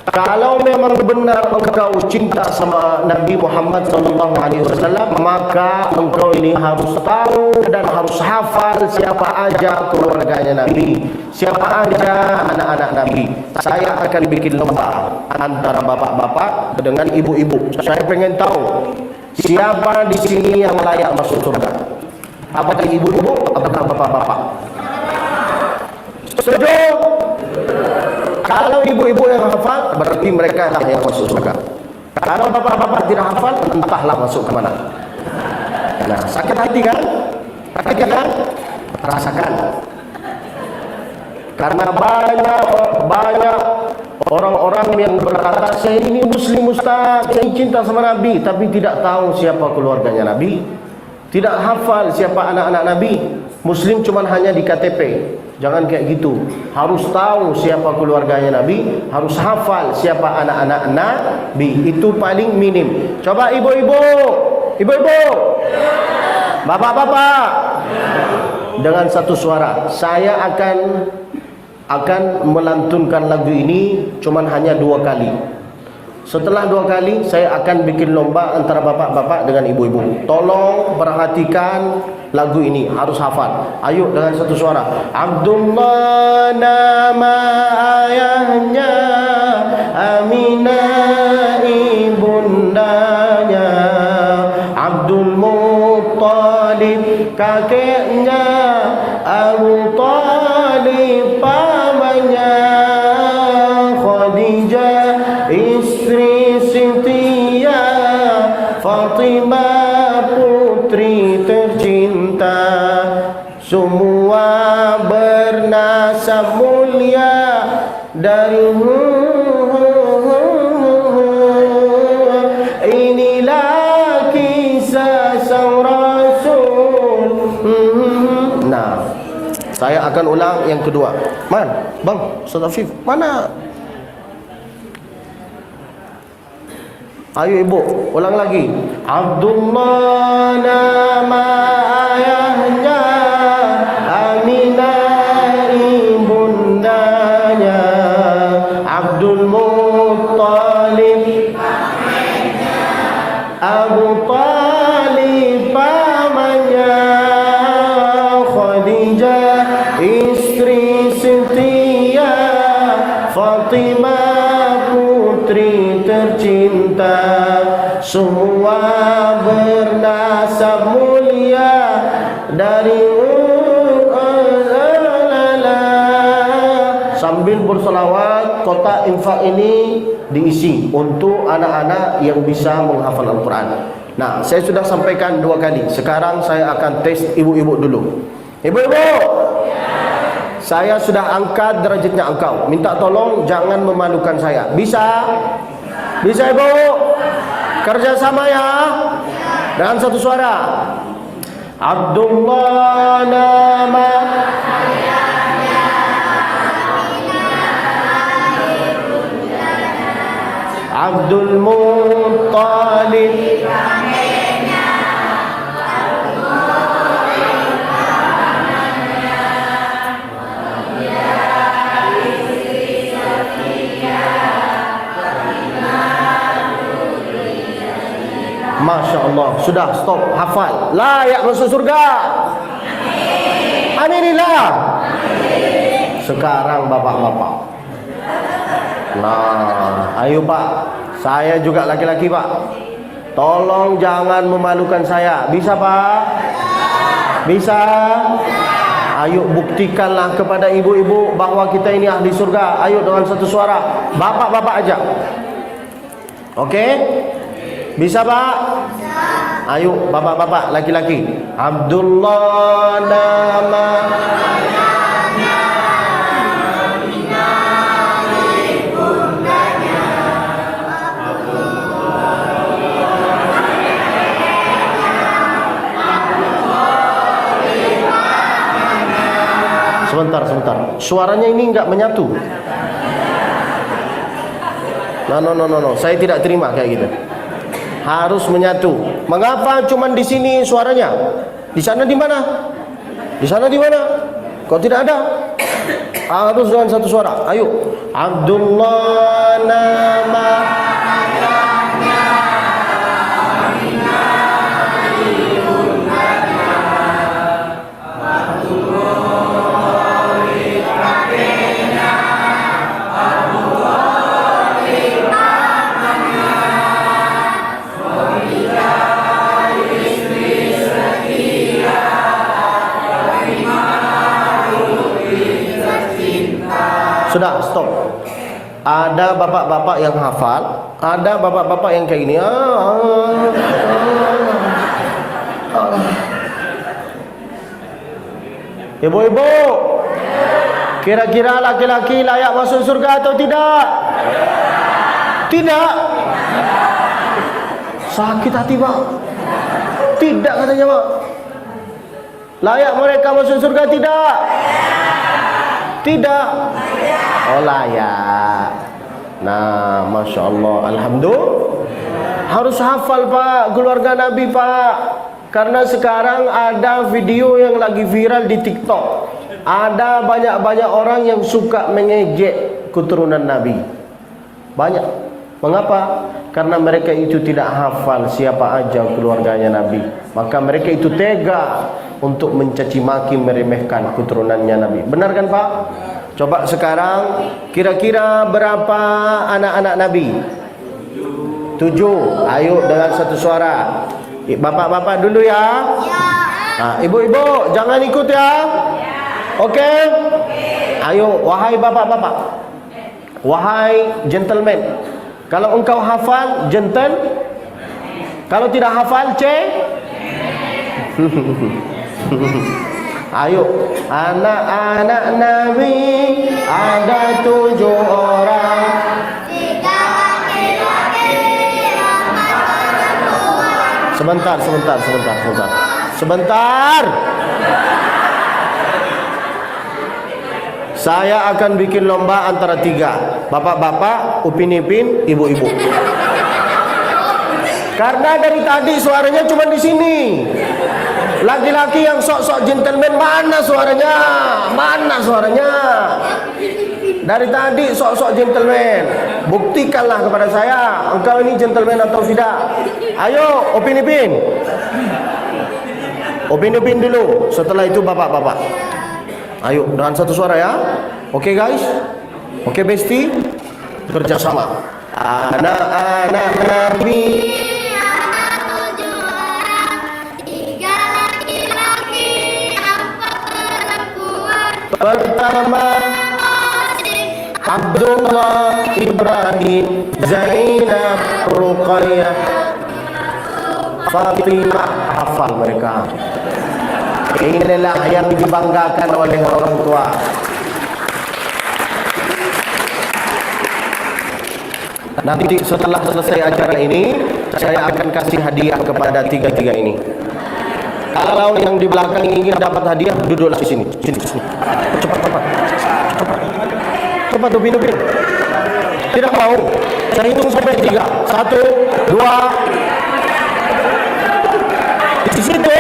Kalau memang benar engkau cinta sama Nabi Muhammad SAW, maka engkau ini harus tahu dan harus hafal siapa aja keluarganya Nabi, siapa aja anak-anak Nabi. Saya akan bikin lomba antara bapak-bapak dengan ibu-ibu. Saya pengen tahu siapa di sini yang layak masuk surga. Apakah ibu-ibu? Apakah bapak-bapak? Setuju? Kalau ibu-ibu yang hafal, berarti mereka lah yang masuk surga. Kalau bapak-bapak tidak hafal, entahlah masuk ke mana. Nah, sakit hati kan? Sakit kan? Rasakan. Karena banyak orang-orang yang berkata, saya ini Muslim Ustaz, saya cinta sama Nabi, tapi tidak tahu siapa keluarganya Nabi, tidak hafal siapa anak-anak Nabi. Muslim cuma hanya di KTP. Jangan kayak gitu. Harus tahu siapa keluarganya Nabi, harus hafal siapa anak-anak Nabi. Itu paling minim. Coba ibu-ibu, ibu-ibu, bapak-bapak, dengan satu suara. Saya akan melantunkan lagu ini cuma hanya 2 kali. Setelah 2 kali, saya akan bikin lomba antara bapak-bapak dengan ibu-ibu. Tolong perhatikan lagu ini, harus hafal. Ayo dengan satu suara. Abdullah nama ayahnya, Aminah ibundanya, Abdul Muttalib kakeknya, Abu Talib pamannya, Khadijah istri setia, Fatimah putri tercinta, semua bernasab mulia dari inilah kisah sang Rasul. Nah, saya akan ulang yang kedua. Bang, Ustaz Afif, mana? Ayo ibu, ulang lagi. Abdullah nama ayahnya, Aminah ibundanya, Abdul Muttalib Abu Talib pamannya, Khadijah istri setia, Fatimah putri tercinta, semua bernasab mulia dari sambil bersolawat. Kotak infak ini diisi untuk anak-anak yang bisa menghafal Al-Quran. Nah, saya sudah sampaikan 2 kali. Sekarang saya akan tes ibu-ibu dulu. Ibu-ibu, saya sudah angkat derajatnya engkau. Minta tolong jangan memalukan saya. Bisa? Bisa ibu? Kerjasama ya? Dengan satu suara. Abdullah nama Abdul Muttalib Masya Allah, sudah stop, hafal. Layak masuk surga. Aminillah. Sekarang bapak-bapak. Nah, ayo pak, saya juga laki-laki pak. Tolong jangan memalukan saya. Bisa pak? Bisa? Ayo buktikanlah kepada ibu-ibu bahwa kita ini ahli surga. Ayo dengan satu suara. Bapak-bapak aja. Oke? Bisa pak? Ayo bapak-bapak laki-laki. Abdullah nama Sebentar. Suaranya ini enggak menyatu. No. Saya tidak terima kayak gitu. Harus menyatu. Mengapa cuman di sini suaranya? Di sana di mana? Di sana di mana? Kok tidak ada? Harus dengan satu suara. Ayo. Abdullah nama Sudah, stop. Ada bapak-bapak yang hafal, ada bapak-bapak yang kayak gini. Ibu-ibu, kira-kira laki-laki layak masuk surga atau tidak? Tidak. Sakit hati, Pak. Tidak katanya, Pak. Layak mereka masuk surga tidak? Tidak. Oh layak. Nah, Masya Allah, Alhamdulillah. Harus hafal Pak, keluarga Nabi Pak. Karena sekarang ada video yang lagi viral di TikTok. Ada banyak-banyak orang yang suka mengejek keturunan Nabi. Banyak. Mengapa? Karena mereka itu tidak hafal siapa aja keluarganya Nabi. Maka mereka itu tega untuk mencaci maki, meremehkan keturunannya Nabi. Benar kan Pak? Coba sekarang, kira-kira berapa anak-anak Nabi? 7. Ayo dengan satu suara. Bapak-bapak dulu ya. Nah, ibu-ibu jangan ikut ya. Oke? Ayo, wahai bapak-bapak, wahai gentleman, kalau engkau hafal gentle, kalau tidak hafal ayo, anak-anak Nabi ada 7 orang. Sebentar. Saya akan bikin lomba antara 3. Bapak-bapak, upin-ipin, ibu-ibu. Karena dari tadi suaranya cuma di sini. Laki-laki yang sok-sok gentleman, mana suaranya? Mana suaranya? Dari tadi sok-sok gentleman. Buktikanlah kepada saya, engkau ini gentleman atau tidak. Ayo, Upin-Ipin. Upin-Ipin dulu, setelah itu bapak-bapak. Ayo, dengan satu suara ya. Oke guys? Oke Besti? Kerjasama. Anak-anak Nabi pertama Abdullah, Ibrahim, Zainab, Ruqayyah, Fatimah. Hafal mereka. Inilah yang dibanggakan oleh orang tua. Nanti setelah selesai acara ini, saya akan kasih hadiah kepada 3 ini. Kalau yang di belakang ingin dapat hadiah, duduklah di sini. Cepat, Upin. Tidak mau. Saya hitung sampai 3. 1, 2. Di situ.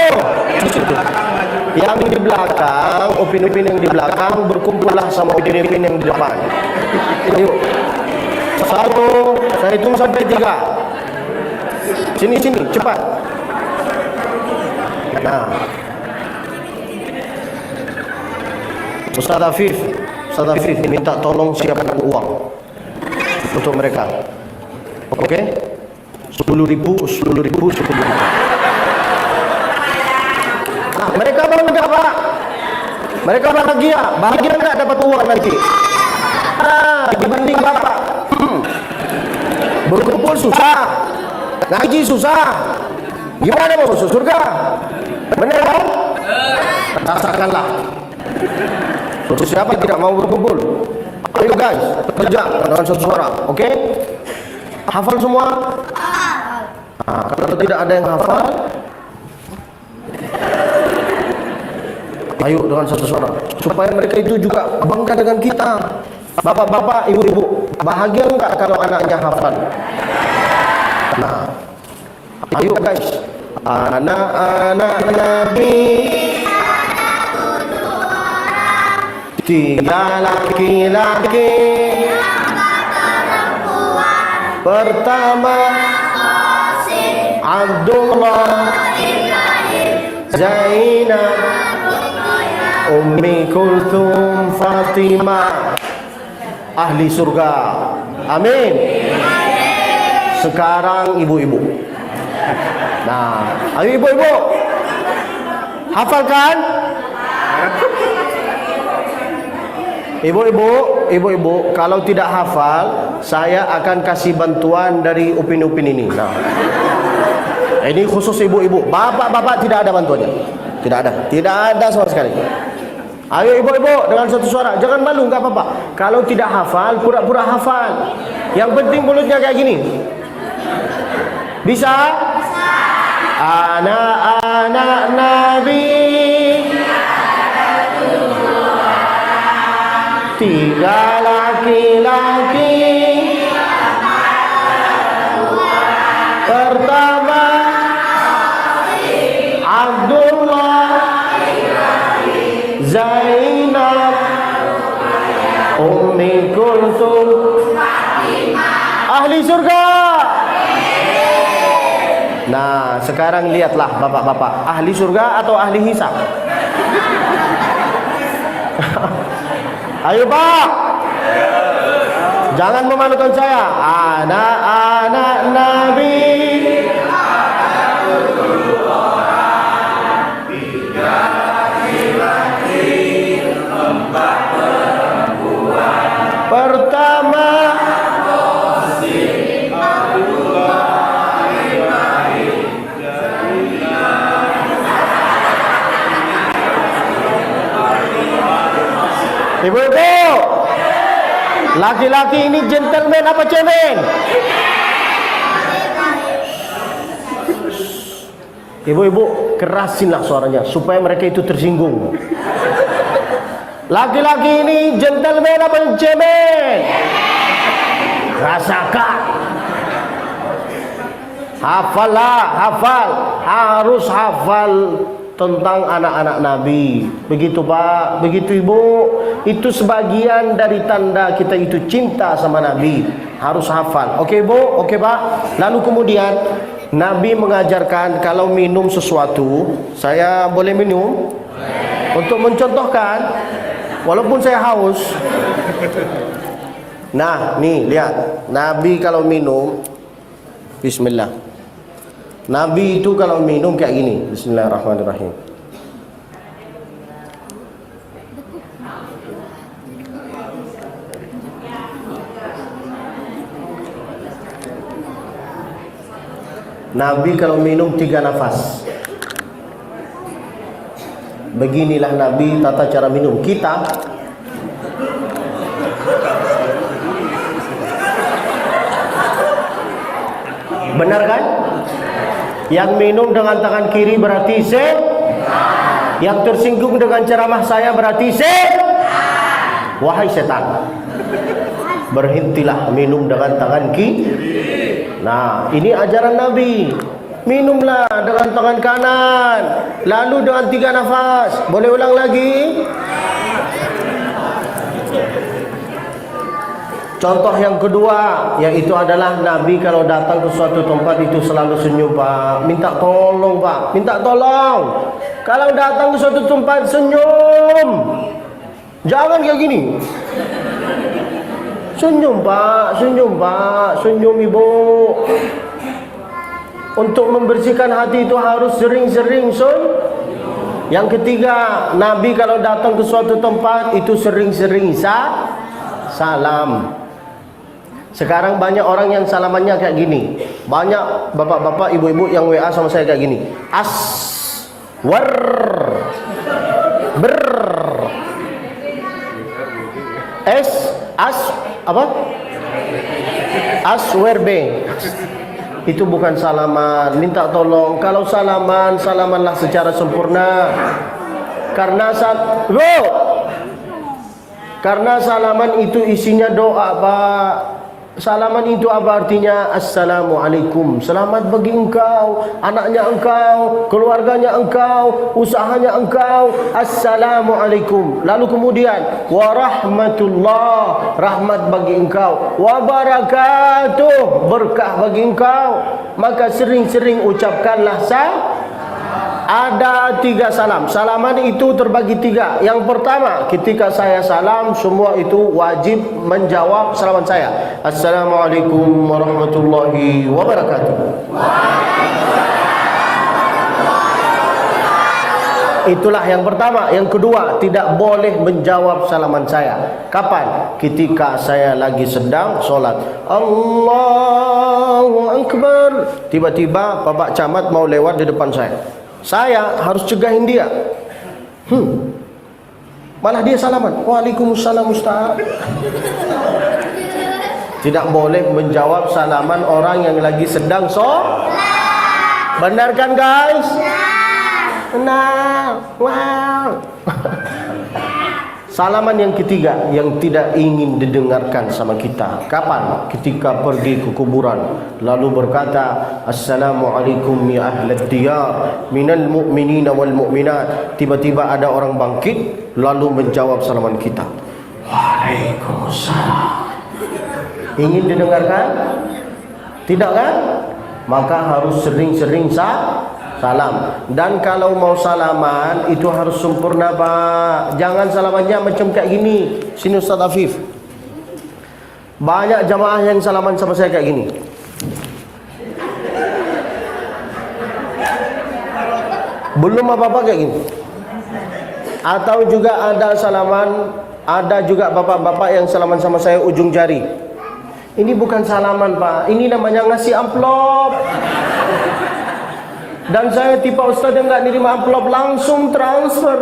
Yang di belakang, Upin yang di belakang berkumpullah sama Upin yang di depan. Ayo. 1, saya hitung sampai 3. Sini, cepat. Nah, Ustaz Afif minta tolong siapkan uang untuk mereka. Oke? 10.000. Nah, mereka bangga Pak. Mereka bahagia enggak dapat uang nanti? Dibanding Bapak. Berkumpul susah, ngaji susah. Gimana mau masuk surga? Benar kan? Rasakanlah. Untuk siapa tidak mau berkumpul? Ayo guys, kerja dengan satu suara. Oke? Hafal semua? Nah, kalau tidak ada yang hafal, ayo dengan satu suara. Supaya mereka itu juga bangga dengan kita. Bapak-bapak, ibu-ibu, bahagia enggak kalau anaknya hafal? Nah, ayo guys, Anak-anak Nabi, 3 laki-laki. Pertama Abdullah, Zainab, Ummi Kulthum, Fatimah, ahli surga. Amin. Sekarang ibu-ibu. Nah, ayo ibu-ibu, hafalkan. Ibu-ibu, kalau tidak hafal, saya akan kasih bantuan dari Upin-Upin ini. Nah, ini khusus ibu-ibu. Bapak-bapak tidak ada bantuannya. Tidak ada sama sekali. Ayo ibu-ibu dengan satu suara, jangan malu, nggak apa-apa. Kalau tidak hafal, pura-pura hafal. Yang penting mulutnya kayak gini. Bisa? Anak-anak Nabi, 3 laki-laki. Pertama Abdullah, Zainab, Ummi Kulthum, ahli surga. Nah, sekarang lihatlah bapak-bapak, ahli surga atau ahli hisab? Ayo Pak, jangan memalukan saya. Anak-anak Nabi, 3 laki-laki, 4 perempuan. Pertama ibu-ibu, laki-laki ini gentleman apa cemen? Ibu-ibu, kerasinlah suaranya supaya mereka itu tersinggung. Laki-laki ini gentleman apa cemen? Rasakan. Hafal, harus hafal tentang anak-anak Nabi. Begitu Pak, begitu Ibu. Itu sebagian dari tanda kita itu cinta sama Nabi. Harus hafal. Oke Bu, oke Pak. Lalu kemudian Nabi mengajarkan kalau minum sesuatu, saya boleh minum? Untuk mencontohkan, walaupun saya haus. Nah, nih lihat. Nabi kalau minum, bismillah. Nabi itu kalau minum kayak gini. Bismillahirrahmanirrahim. Nabi kalau minum 3 nafas. Beginilah Nabi tata cara minum. Kita benar kan? Yang minum dengan tangan kiri berarti yang tersinggung dengan ceramah saya berarti wahai setan, berhentilah minum dengan tangan kiri. Nah, ini ajaran Nabi. Minumlah dengan tangan kanan, lalu dengan 3 nafas. Boleh ulang lagi? Contoh yang kedua, yaitu adalah Nabi kalau datang ke suatu tempat itu selalu senyum Pak. Minta tolong Pak, minta tolong. Kalau datang ke suatu tempat senyum. Jangan kayak gini. Senyum Pak, senyum Ibu. Untuk membersihkan hati itu harus sering-sering Yang ketiga, Nabi kalau datang ke suatu tempat itu sering-sering salam. Sekarang banyak orang yang salamannya kayak gini. Banyak bapak-bapak, ibu-ibu yang WA sama saya kayak gini. Aswerbe. Itu bukan salaman, minta tolong. Kalau salaman, salamanlah secara sempurna. Karena salaman itu isinya doa Pak. Salaman itu apa artinya? Assalamualaikum. Selamat bagi engkau, anaknya engkau, keluarganya engkau, usahanya engkau. Assalamualaikum. Lalu kemudian warahmatullah, rahmat bagi engkau, wabarakatuh, berkah bagi engkau. Maka sering-sering ucapkanlah Ada 3 salam. Salaman itu terbagi 3. Yang pertama, ketika saya salam, semua itu wajib menjawab salaman saya. Assalamualaikum warahmatullahi wabarakatuh. Itulah yang pertama. Yang kedua, tidak boleh menjawab salaman saya. Kapan? Ketika saya lagi sedang solat. Allahu Akbar. Tiba-tiba Bapak Camat mau lewat di depan saya harus cegahin dia. Malah dia salaman. Waalaikumsalam Ustaz. Tidak boleh menjawab salaman orang yang lagi sedang benar kan guys? Benar. Wow. Salaman yang ketiga yang tidak ingin didengarkan sama kita. Kapan? Ketika pergi ke kuburan lalu berkata, Assalamualaikum ya ahlad diyar minal mu'minina wal mu'minat. Tiba-tiba ada orang bangkit lalu menjawab salaman kita. Waalaikumsalam. Ingin didengarkan? Tidak kan? Maka harus sering-sering salam. Dan kalau mau salaman itu harus sempurna Pak. Jangan salamannya macam kayak gini. Sini Ustaz Afif. Banyak jamaah yang salaman sama saya kayak gini. Belum apa-apa kayak gini. Atau juga ada salaman, ada juga bapak-bapak yang salaman sama saya ujung jari. Ini bukan salaman Pak, ini namanya ngasih amplop. Dan saya tipe ustaz yang nggak nerima amplop, langsung transfer.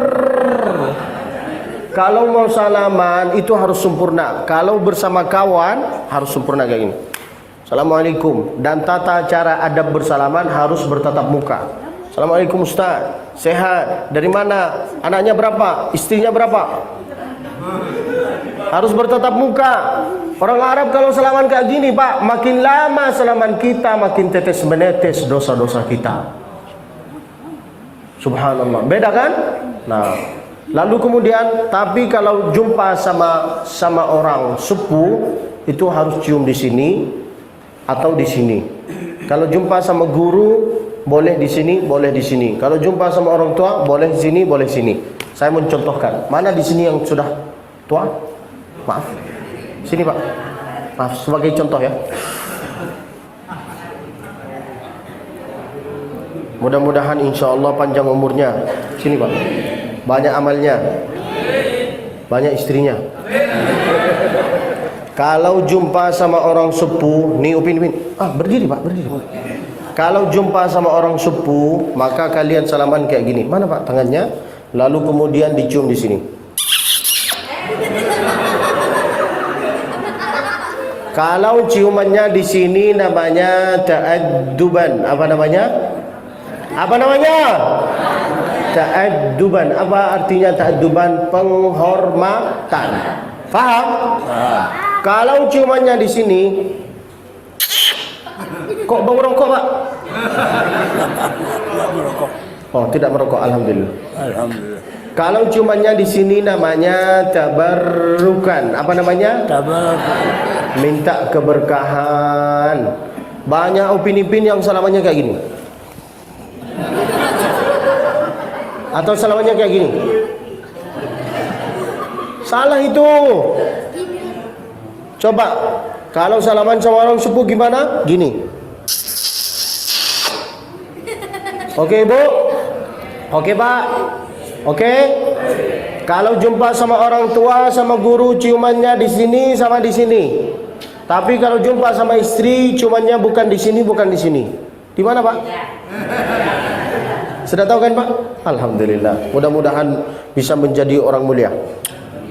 Kalau mau salaman itu harus sempurna. Kalau bersama kawan harus sempurna kayak gini. Assalamualaikum. Dan tata cara adab bersalaman harus bertatap muka. Assalamualaikum Ustaz, sehat? Dari mana? Anaknya berapa? Istrinya berapa? Harus bertatap muka. Orang Arab kalau salaman kayak gini Pak, makin lama salaman kita makin tetes menetes dosa-dosa kita. Subhanallah, beda kan? Nah, lalu kemudian, tapi kalau jumpa sama orang sepuh itu harus cium di sini atau di sini. Kalau jumpa sama guru boleh di sini, boleh di sini. Kalau jumpa sama orang tua boleh di sini, boleh di sini. Saya mencontohkan. Mana di sini yang sudah tua? Maaf. Sini Pak. Maaf, sebagai contoh ya. Mudah-mudahan insya Allah panjang umurnya. Sini Pak. Banyak amalnya, banyak istrinya. Kalau jumpa sama orang sepuh, nih Upin, berdiri Pak, berdiri. Kalau jumpa sama orang sepuh, maka kalian salaman kayak gini. Mana Pak tangannya? Lalu kemudian dicium di sini. Kalau ciumannya di sini namanya ta'adduban. Apa namanya? Apa namanya? Ta'adduban. Apa artinya ta'adduban? Penghormatan. Faham? Kalau ciumannya di sini, kok bau rokok Pak? Oh, tidak merokok. Alhamdulillah. Alhamdulillah. Kalau ciumannya di sini namanya tabarrukan. Apa namanya? Tabarrukan. Minta keberkahan. Banyak upin-ipin yang salamannya kayak gini. Atau salamannya kayak gini. Salah itu. Coba kalau salaman sama orang sepuh gimana? Gini. Oke Bu? Oke Pak? Oke? Kalau jumpa sama orang tua, sama guru, ciumannya di sini sama di sini. Tapi kalau jumpa sama istri, ciumannya bukan di sini, bukan di sini. Di mana Pak? Sudah tahu kan Pak? Alhamdulillah. Mudah-mudahan bisa menjadi orang mulia.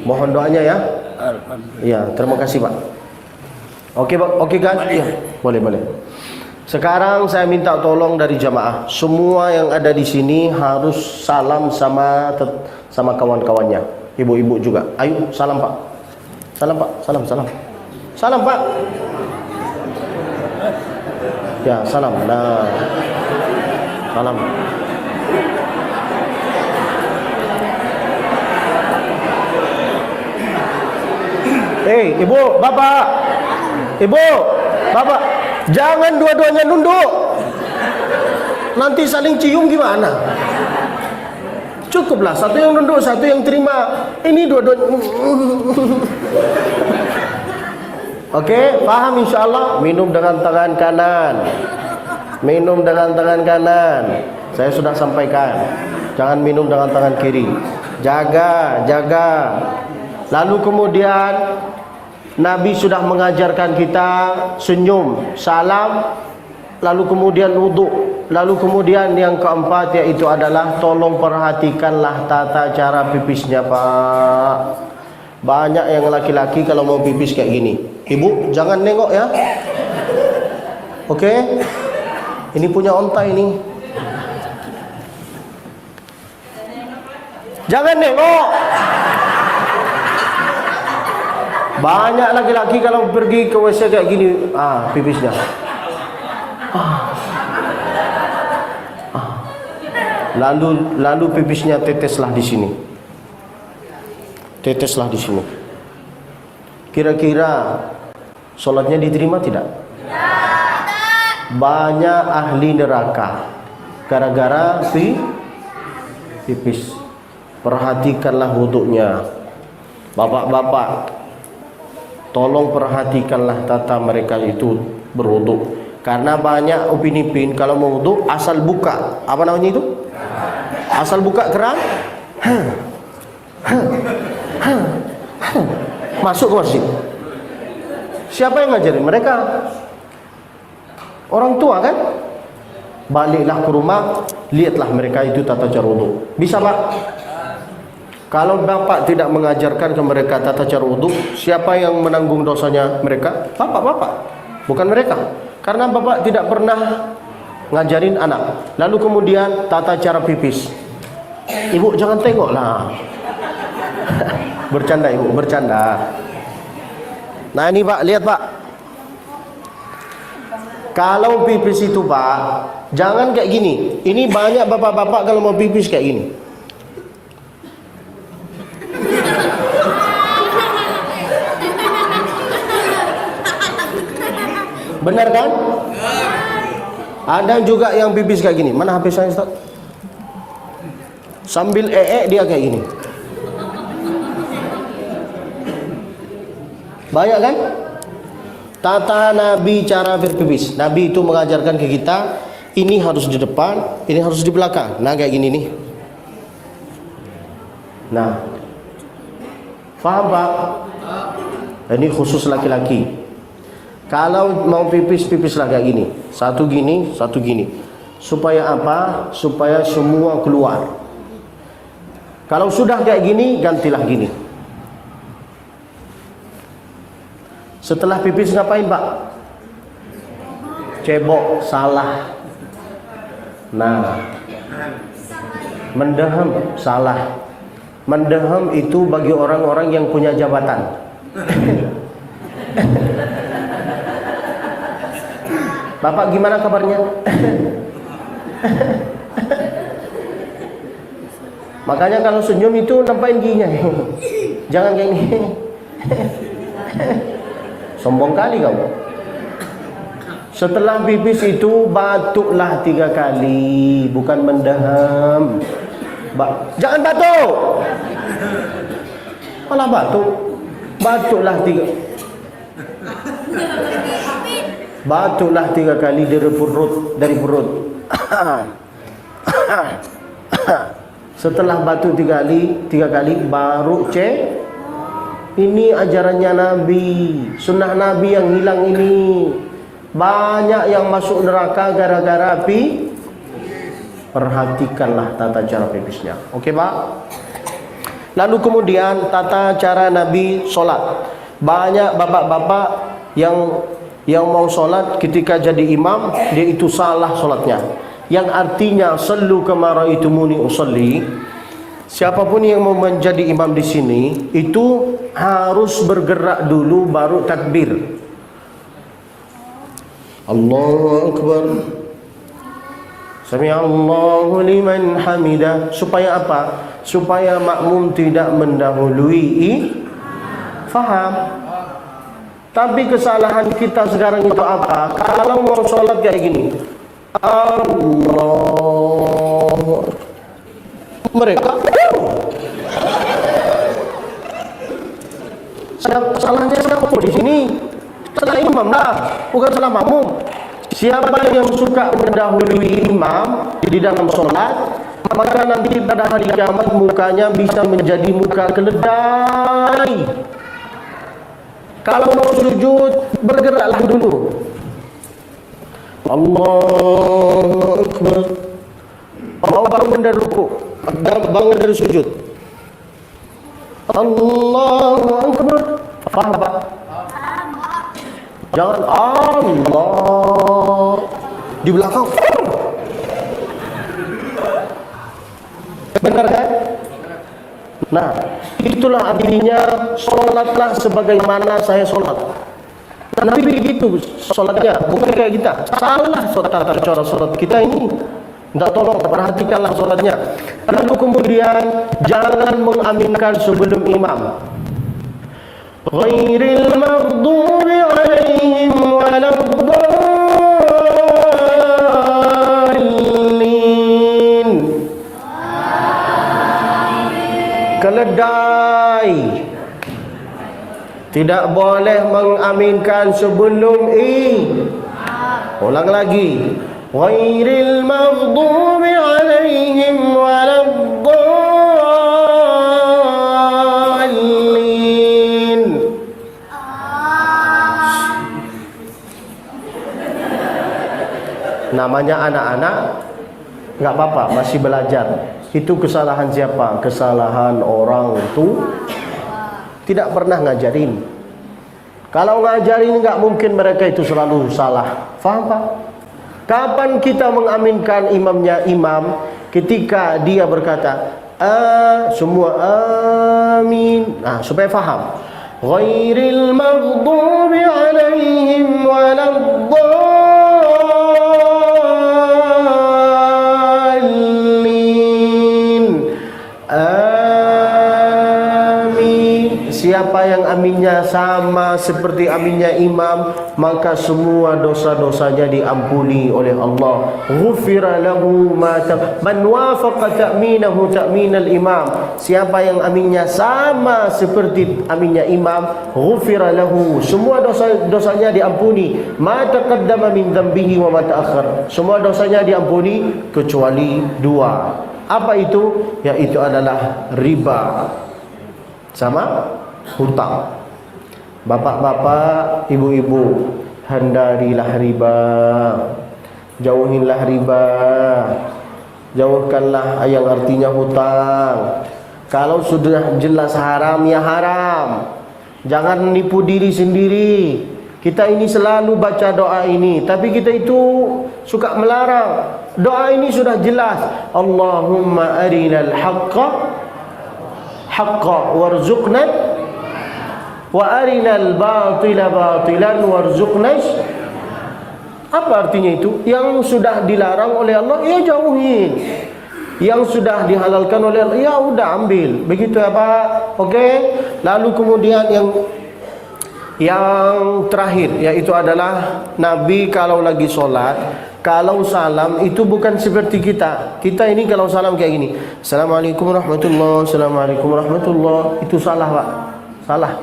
Mohon doanya ya. Iya, terima kasih Pak. Oke Pak, oke kan? Iya, boleh. Sekarang saya minta tolong dari jamaah. Semua yang ada di sini harus salam sama kawan-kawannya. Ibu-ibu juga. Ayo, salam Pak. Salam Pak, salam. Salam Pak. Ya, salam. Nah, salam. Ibu, bapak, ibu, bapak, jangan dua-duanya nunduk. Nanti saling cium gimana? Cukuplah satu yang nunduk, satu yang terima. Ini dua-duanya. Oke, paham insyaallah. Minum dengan tangan kanan. Minum dengan tangan kanan. Saya sudah sampaikan. Jangan minum dengan tangan kiri. Jaga, jaga. Lalu kemudian Nabi sudah mengajarkan kita senyum, salam, lalu kemudian wudhu. Lalu kemudian yang keempat yaitu adalah tolong perhatikanlah tata cara pipisnya Pak. Banyak yang laki-laki kalau mau pipis kayak gini. Ibu jangan nengok ya. Oke? Ini punya onta ini. Jangan nengok. Banyak laki-laki kalau pergi ke WC kayak gini, pipisnya. Lalu pipisnya teteslah di sini. Teteslah di sini. Kira-kira sholatnya diterima tidak? Banyak ahli neraka gara-gara pipis. Perhatikanlah wuduknya. Bapak-bapak, tolong perhatikanlah tata mereka itu berwuduk. Karena banyak Upin Ipin kalau mau wuduk asal buka, apa namanya itu? Asal buka keran, masuk ke masjid. Siapa yang ngajarin mereka? Orang tua kan? Baliklah ke rumah, lihatlah mereka itu tata cara wuduk. Bisa Pak? Kalau bapak tidak mengajarkan ke mereka tata cara wudhu, siapa yang menanggung dosanya mereka? Bapak-bapak, bukan mereka. Karena bapak tidak pernah ngajarin anak. Lalu kemudian tata cara pipis. Ibu jangan tengoklah. Bercanda ibu, bercanda. Nah ini Pak, lihat Pak. Kalau pipis itu Pak, jangan kayak gini. Ini banyak bapak-bapak kalau mau pipis kayak gini. Benar kan? Ada juga yang pipis kayak gini. Mana HP saya Ustaz? Sambil dia kayak gini. Banyak kan? Tata Nabi cara berpipis. Nabi itu mengajarkan ke kita, ini harus di depan, ini harus di belakang. Nah kayak gini nih. Nah, paham Pak? Ini khusus laki-laki. Kalau mau pipis, pipislah kayak gini. Satu gini, satu gini. Supaya apa? Supaya semua keluar. Kalau sudah kayak gini, gantilah gini. Setelah pipis ngapain Pak? Cebok, salah. Nah, mendehem, salah. Mendehem itu bagi orang-orang yang punya jabatan. Bapak gimana kabarnya? Makanya kalau senyum itu nampain giginya. Jangan kayak gini. Sombong kali kamu. Setelah pipis itu batuklah 3 kali, bukan mendehem. Jangan batuk. Malah batuk. Batuklah 3. Batuklah 3 kali dari perut. Setelah batuk 3 kali baru cek. Ini ajarannya Nabi, sunnah Nabi yang hilang ini. Banyak yang masuk neraka gara-gara api. Perhatikanlah tata cara pipisnya. Oke Pak? Lalu kemudian tata cara Nabi sholat. Banyak bapak-bapak yang mau sholat ketika jadi imam, dia itu salah sholatnya. Yang artinya sallu kama ra'aitumuni usolli. Siapapun yang mau menjadi imam di sini itu harus bergerak dulu baru takbir. Allahu Akbar. Sami Allahu liman hamidah. Supaya apa? Supaya makmum tidak mendahului faham. Tapi kesalahan kita sekarang itu apa? Kalau mau sholat kayak gini, Allah, mereka salahnya siapa di sini? Salah imam lah, bukan salah makmum. Siapa yang suka mendahului imam di dalam sholat, maka nanti pada hari kiamat mukanya bisa menjadi muka keledai. Kalau mau sujud, bergeraklah dulu. Allahu Akbar. Mau bangun dari ruku, bangun dari sujud. Allahu Akbar. Faham tak? Jangan Allah di belakang. Benar kan? Nah, itulah artinya sholatlah sebagaimana saya sholat. Nabi begitu sholatnya, bukan kayak kita. Salah tata cara sholat kita ini. Tidak, tolong perhatikanlah sholatnya. Lalu kemudian jangan mengaminkan sebelum imam. Ghairil maghdubi alaihim waladdallin. Keledai tidak boleh mengaminkan sebelum ulang lagi. Ghairil maghdubi alaihim waladdallin. Namanya anak-anak enggak apa-apa, masih belajar. Itu kesalahan siapa? Kesalahan orang itu tidak pernah ngajarin. Kalau ngajarin enggak mungkin mereka itu selalu salah. Faham Pak? Kapan kita mengaminkan imamnya imam? Ketika dia berkata semua amin. Nah, supaya faham. Ghairil maghdubi alaihim waladdallin. Amin. Siapa yang aminnya sama seperti aminnya imam, maka semua dosa-dosanya diampuni oleh Allah. Ghufira lahu ma man wafaqa ta'minahu ta'minal imam. Siapa yang aminnya sama seperti aminnya imam, ghufira lahu, semua dosa-dosanya diampuni. Ma taqaddama min dhanbihi wa ma ta'akhkhar. Semua dosanya diampuni kecuali dua. Apa itu? Yaitu adalah riba sama hutang. Bapak-bapak, ibu-ibu, hindarilah riba, jauhilah riba, jauhkanlah yang artinya hutang. Kalau sudah jelas haram, ya haram. Jangan nipu diri sendiri. Kita ini selalu baca doa ini, tapi kita itu suka melarang. Doa ini sudah jelas. Allahumma arinal haqqa haqqa warzuqna wa arinal batila batilan warzuqna. Apa artinya itu? Yang sudah dilarang oleh Allah, ya jauhin. Yang sudah dihalalkan oleh Allah, ya udah ambil. Begitu ya Pak. Oke. Lalu kemudian yang terakhir, yaitu adalah Nabi kalau lagi sholat, kalau salam itu bukan seperti kita. Kita ini kalau salam kayak gini, Assalamualaikum warahmatullahi, Assalamualaikum warahmatullahi. Itu salah Pak. Salah.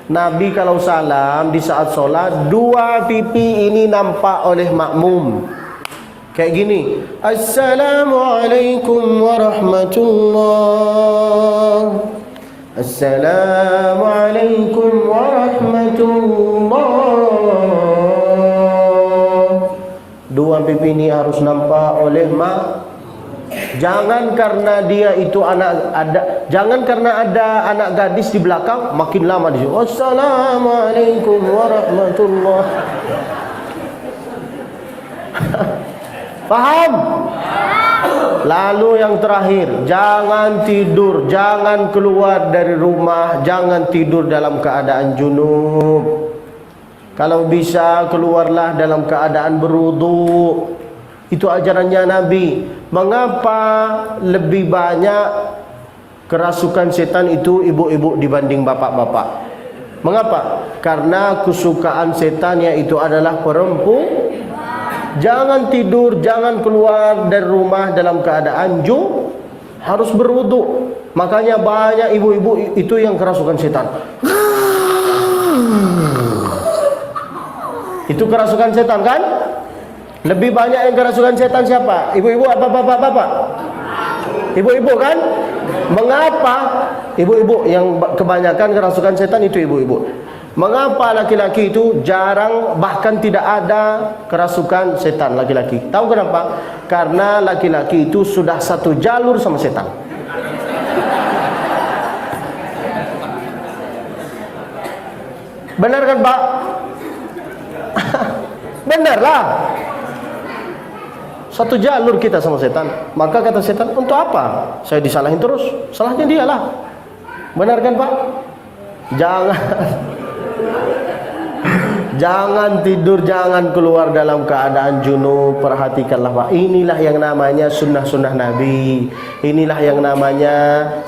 Nabi kalau salam di saat sholat, dua pipi ini nampak oleh makmum. Kayak gini, Assalamualaikum warahmatullahi, Assalamualaikum warahmatullahi. Dua pipi ini harus nampak oleh Jangan karena dia itu jangan karena ada anak gadis di belakang makin lama di sini. Assalamualaikum warahmatullahi. Paham? Lalu yang terakhir, jangan tidur, jangan keluar dari rumah, jangan tidur dalam keadaan junub. Kalau bisa keluarlah dalam keadaan berwudu. Itu ajarannya Nabi. Mengapa lebih banyak kerasukan setan itu ibu-ibu dibanding bapak-bapak? Mengapa? Karena kesukaan setan yaitu adalah perempuan. Jangan tidur, jangan keluar dari rumah dalam keadaan junub, harus berwudu. Makanya banyak ibu-ibu itu yang kerasukan setan. Itu kerasukan setan kan? Lebih banyak yang kerasukan setan siapa? Ibu-ibu apa bapak-bapak? Ibu-ibu kan? Mengapa? Ibu-ibu yang kebanyakan kerasukan setan itu ibu-ibu. Mengapa laki-laki itu jarang, bahkan tidak ada kerasukan setan laki-laki? Tahu kenapa? Karena laki-laki itu sudah satu jalur sama setan. Benar kan Pak? Benarlah. Satu jalur kita sama setan. Maka kata setan, untuk apa saya disalahin terus? Salahnya dialah. Benar kan Pak? Jangan tidur, jangan keluar dalam keadaan junub. Perhatikanlah Pak, inilah yang namanya sunnah-sunnah Nabi. Inilah yang namanya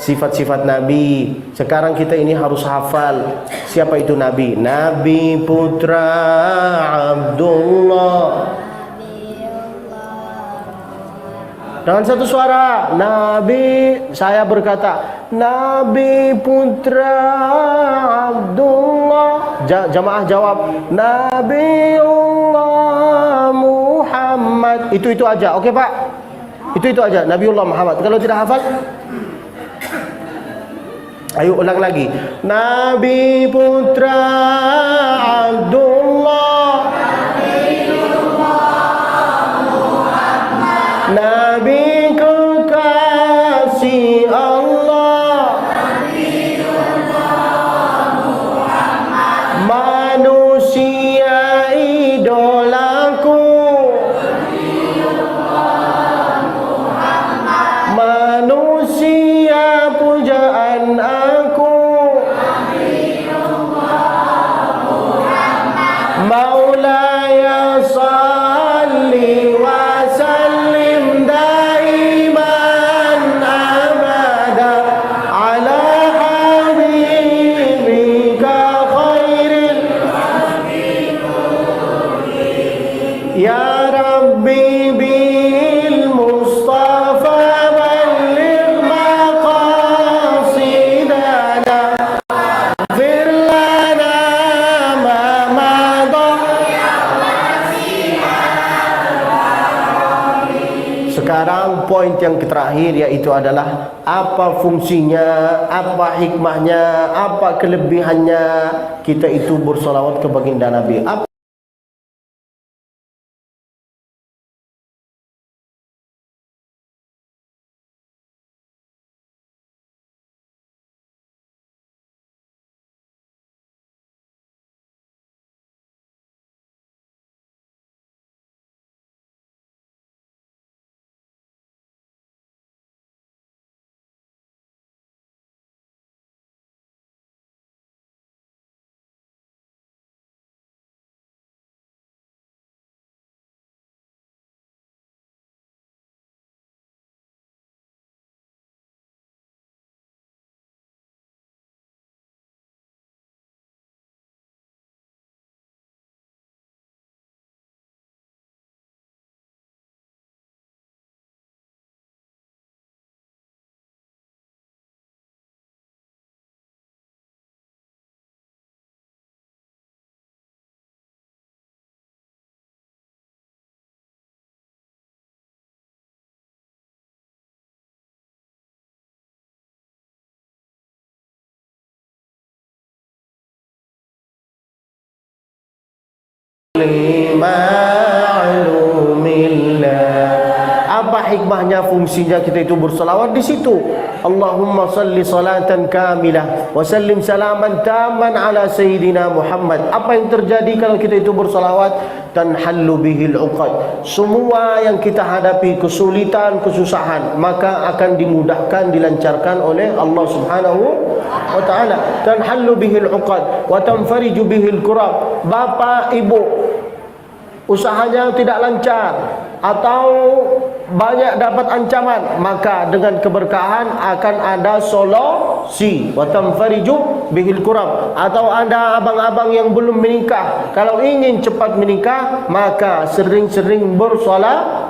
sifat-sifat Nabi. Sekarang kita ini harus hafal siapa itu Nabi. Nabi putra Abdullah. Dengan satu suara, Nabi, saya berkata, Nabi putra Abdullah. Jamaah jawab, Nabiullah Muhammad. Itu aja, oke Pak? Itu aja, Nabiullah Muhammad. Kalau tidak hafal, ayo ulang lagi. Nabi putra Abdullah. Nabi kekasih Allah. Manusia idolaku. Manusia pujaan aku. Maulaya salli wa sallim daiman abada ala habibika khairil ya Rabbi bil Mustafa balligh maqasidana fir lana ma madha. Sekarang poin yang terakhir yaitu adalah apa fungsinya, apa hikmahnya, apa kelebihannya kita itu bersolawat ke baginda Nabi. Apa Apa hikmahnya fungsinya kita itu bersalawat di situ. Allahumma salli salatan kamilah wa sallim salaman taman ala sayyidina Muhammad. Apa yang terjadi kalau kita itu bersalawat? Tanhallu bihil uqad. Semua yang kita hadapi, kesulitan, kesusahan, maka akan dimudahkan, dilancarkan oleh Allah Subhanahu wa taala. Tanhallu bihil uqad wa tanfariju bihil kurab. Bapa, ibu usahanya tidak lancar atau banyak dapat ancaman, maka dengan keberkahan akan ada solusi. Wa tanfariju bihil kurab. Atau ada abang-abang yang belum menikah, kalau ingin cepat menikah, maka sering-sering bersolawat.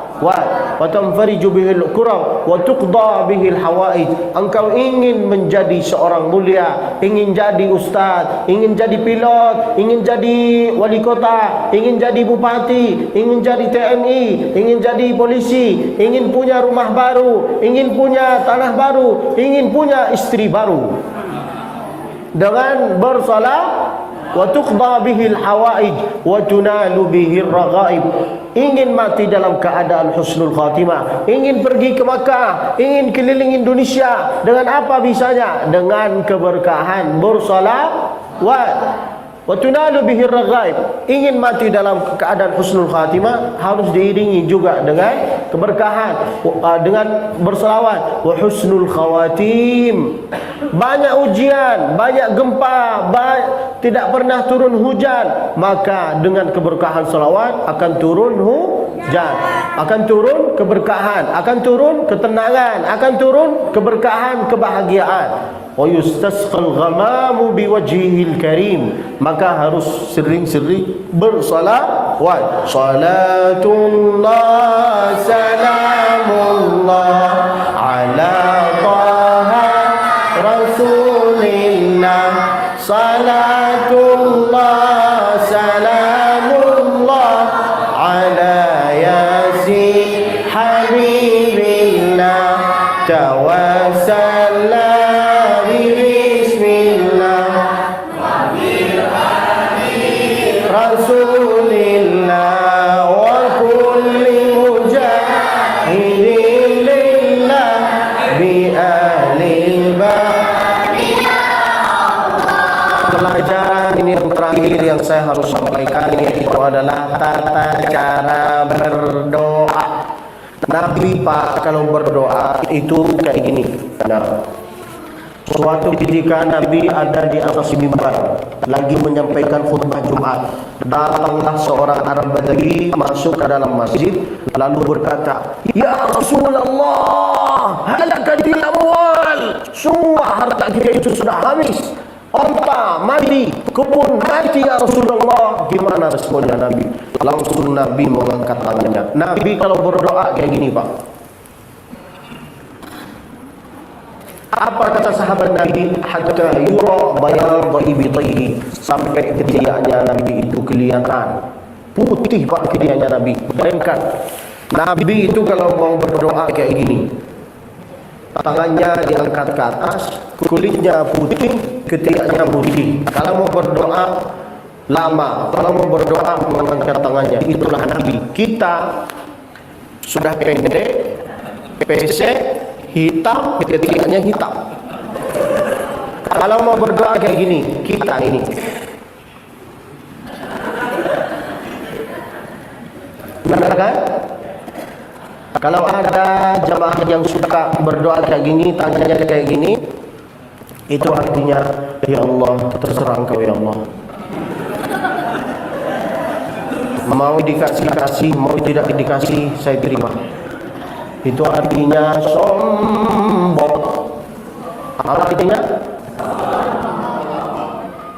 Wa tanfariju bihil kurab wa tuqda bihil hawaij. Engkau ingin menjadi seorang mulia, ingin jadi ustaz, ingin jadi pilot, ingin jadi wali kota, ingin jadi bupati, ingin jadi TNI, ingin jadi polisi, ingin punya rumah baru, ingin punya tanah baru, ingin punya istri baru. Dengan bersalat, wa tuqda bihil hawaij wa tunalu bihir raghaib. Ingin mati dalam keadaan husnul khatimah, ingin pergi ke Makkah, ingin keliling Indonesia, dengan apa bisanya? Dengan keberkahan bersalat. Wa tunalu bihir raghaib. Ingin mati dalam keadaan husnul khatimah, harus diiringi juga dengan keberkahan, dengan berselawat. Wa husnul khawatim. Banyak ujian, banyak gempa, tidak pernah turun hujan, maka dengan keberkahan selawat akan turun hujan, akan turun keberkahan, akan turun ketenangan, akan turun keberkahan, kebahagiaan. Wa yustasqal ghamamu biwajhihil karim. Maka harus sering-sering bersalawat. Salatullah salamullah ala taha rasulillah. Salatullah salamullah ala yasin habibillah. Tawassalna Rasulillah wa kulli mujahidin lillah bi ahli pelajaran ini yang terakhir yang saya harus sampaikan itu adalah tata cara berdoa. Nabi Pak kalau berdoa itu kayak gini. Nah, suatu ketika Nabi ada di atas mimbar lagi menyampaikan khutbah Jumat, datanglah seorang Arab Badui masuk ke dalam masjid lalu berkata, "Ya Rasulullah, halakatil amwal." Semua harta kita itu sudah habis. Onta mati, kebun mati ya Rasulullah. Gimana responnya Nabi? Langsung Nabi mengangkat tangannya. Nabi kalau berdoa kayak gini, Pak. Apa kata sahabat Nabi? Hatta yura bayad ibtihi. Sampai ketiaknya Nabi itu kelihatan putih, Pak, ketiaknya Nabi. Bayangkan Nabi itu kalau mau berdoa kayak gini, tangannya diangkat ke atas, kulitnya putih, ketiaknya putih. Kalau mau berdoa lama, kalau mau berdoa mengangkat tangannya. Itulah Nabi. Kita sudah pendek, pesek, hitam, ketiaknya hitam. Kalau mau berdoa kayak gini, kita ini benar kan? Kalau ada jamaah yang suka berdoa kayak gini, tangannya kayak gini, itu artinya, ya Allah, terserah Engkau ya Allah. Mau dikasih-kasih, mau tidak dikasih, saya terima. Itu artinya sombong. Apa artinya?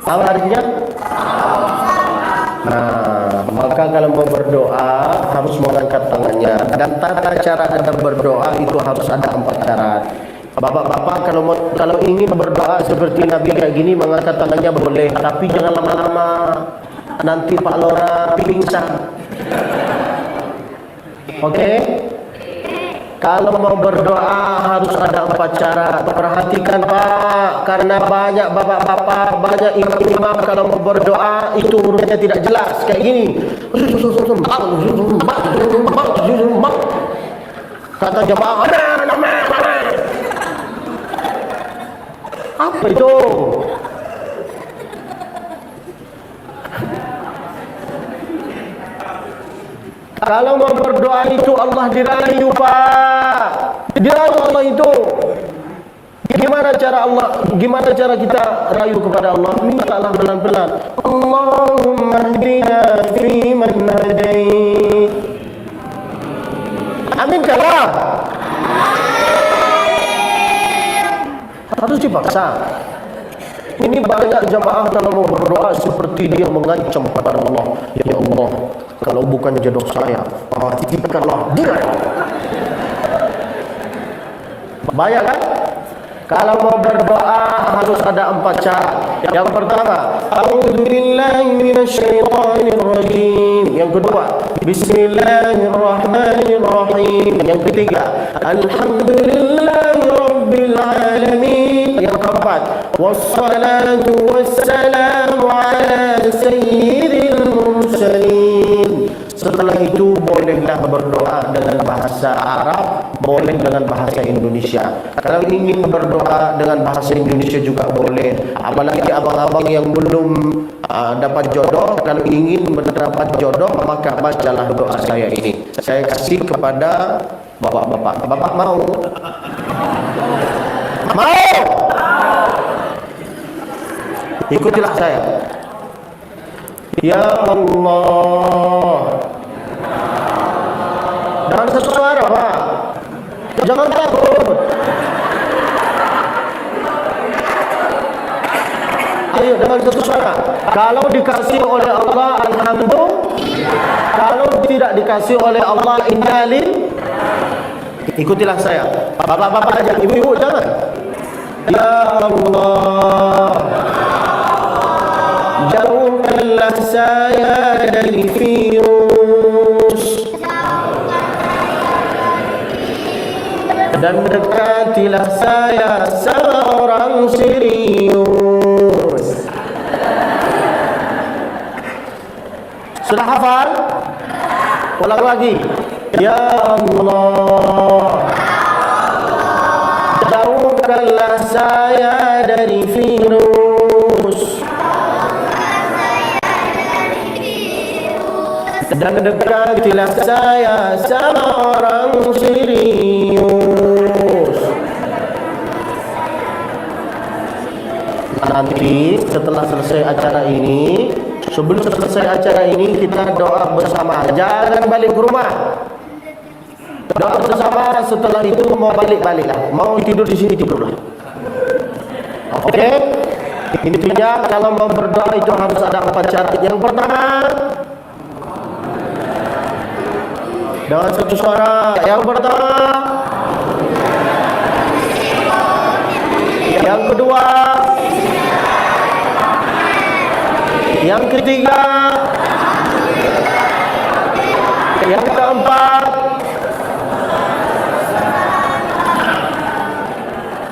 Apa artinya? Nah, maka kalau mau berdoa harus mengangkat tangannya. Dan tata cara kita berdoa itu harus ada 4 syarat. Bapak-bapak kalau ingin berdoa seperti Nabi kayak gini, mengangkat tangannya boleh, tapi jangan lama-lama. Nanti Pak Lora pingsan. Oke? Kalau mau berdoa harus ada 4 cara. Perhatikan Pak, karena banyak bapak-bapak, banyak imam-imam kalau mau berdoa itu hurufnya tidak jelas kayak gini. Kata jamaah, amin, amin, amin. Apa itu? Kalau mau berdoa itu Allah dirayu, Pak. Dirayu Allah itu. Gimana cara kita rayu kepada Allah? Mintalah pelan-pelan. Allahumma hdina fi man hadait. Amin kalah. Harus dipaksa. Ini banyak jamaah kalau mau berdoa seperti dia mengancam kepada Allah. Ya Allah, kalau bukan jodoh saya, matikanlah dia. Bahaya kan? Kalau mau berdoa harus ada 4 syarat. Yang pertama, a'udzubillahi minasyaitonirrajim. Yang kedua, bismillahirrahmanirrahim. Yang ketiga, alhamdulillahirabbil alamin. Yang keempat, wassalatu wassalamu ala sayyidil mursalin. Setelah itu bolehlah berdoa dengan bahasa Arab, boleh dengan bahasa Indonesia. Kalau ingin berdoa dengan bahasa Indonesia juga boleh. Apalagi abang-abang yang belum dapat jodoh, kalau ingin mendapat jodoh maka bacalah doa saya ini. Saya kasih kepada bapak-bapak. Bapak mau? Mau? Ikutilah saya. Ya Allah. Dengan satu suara, Pak. Jangan takut. Ayo dengan satu suara. Kalau dikasih oleh Allah, alhamdulillah. Kalau tidak dikasih oleh Allah, innalil. Ikutilah saya. Bapak-bapak aja, ibu-ibu jangan. Ya Allah, jauhkanlah saya dari virus dan dekatilah saya sama orang serius. Sudah hafal? Ulang lagi. Ya Allah, jauhkanlah saya dari virus dan dekatilah saya sama orang serius. Nanti setelah selesai acara ini, sebelum selesai acara ini kita doa bersama. Jangan balik ke rumah. Doa bersama, setelah itu mau balik-baliklah. Mau tidur di sini, tidurlah. Oke? Intinya kalau mau berdoa itu harus ada 4 syarat. Yang pertama, dengan satu suara. Yang pertama. Yang kedua. Yang ketiga. Yang keempat.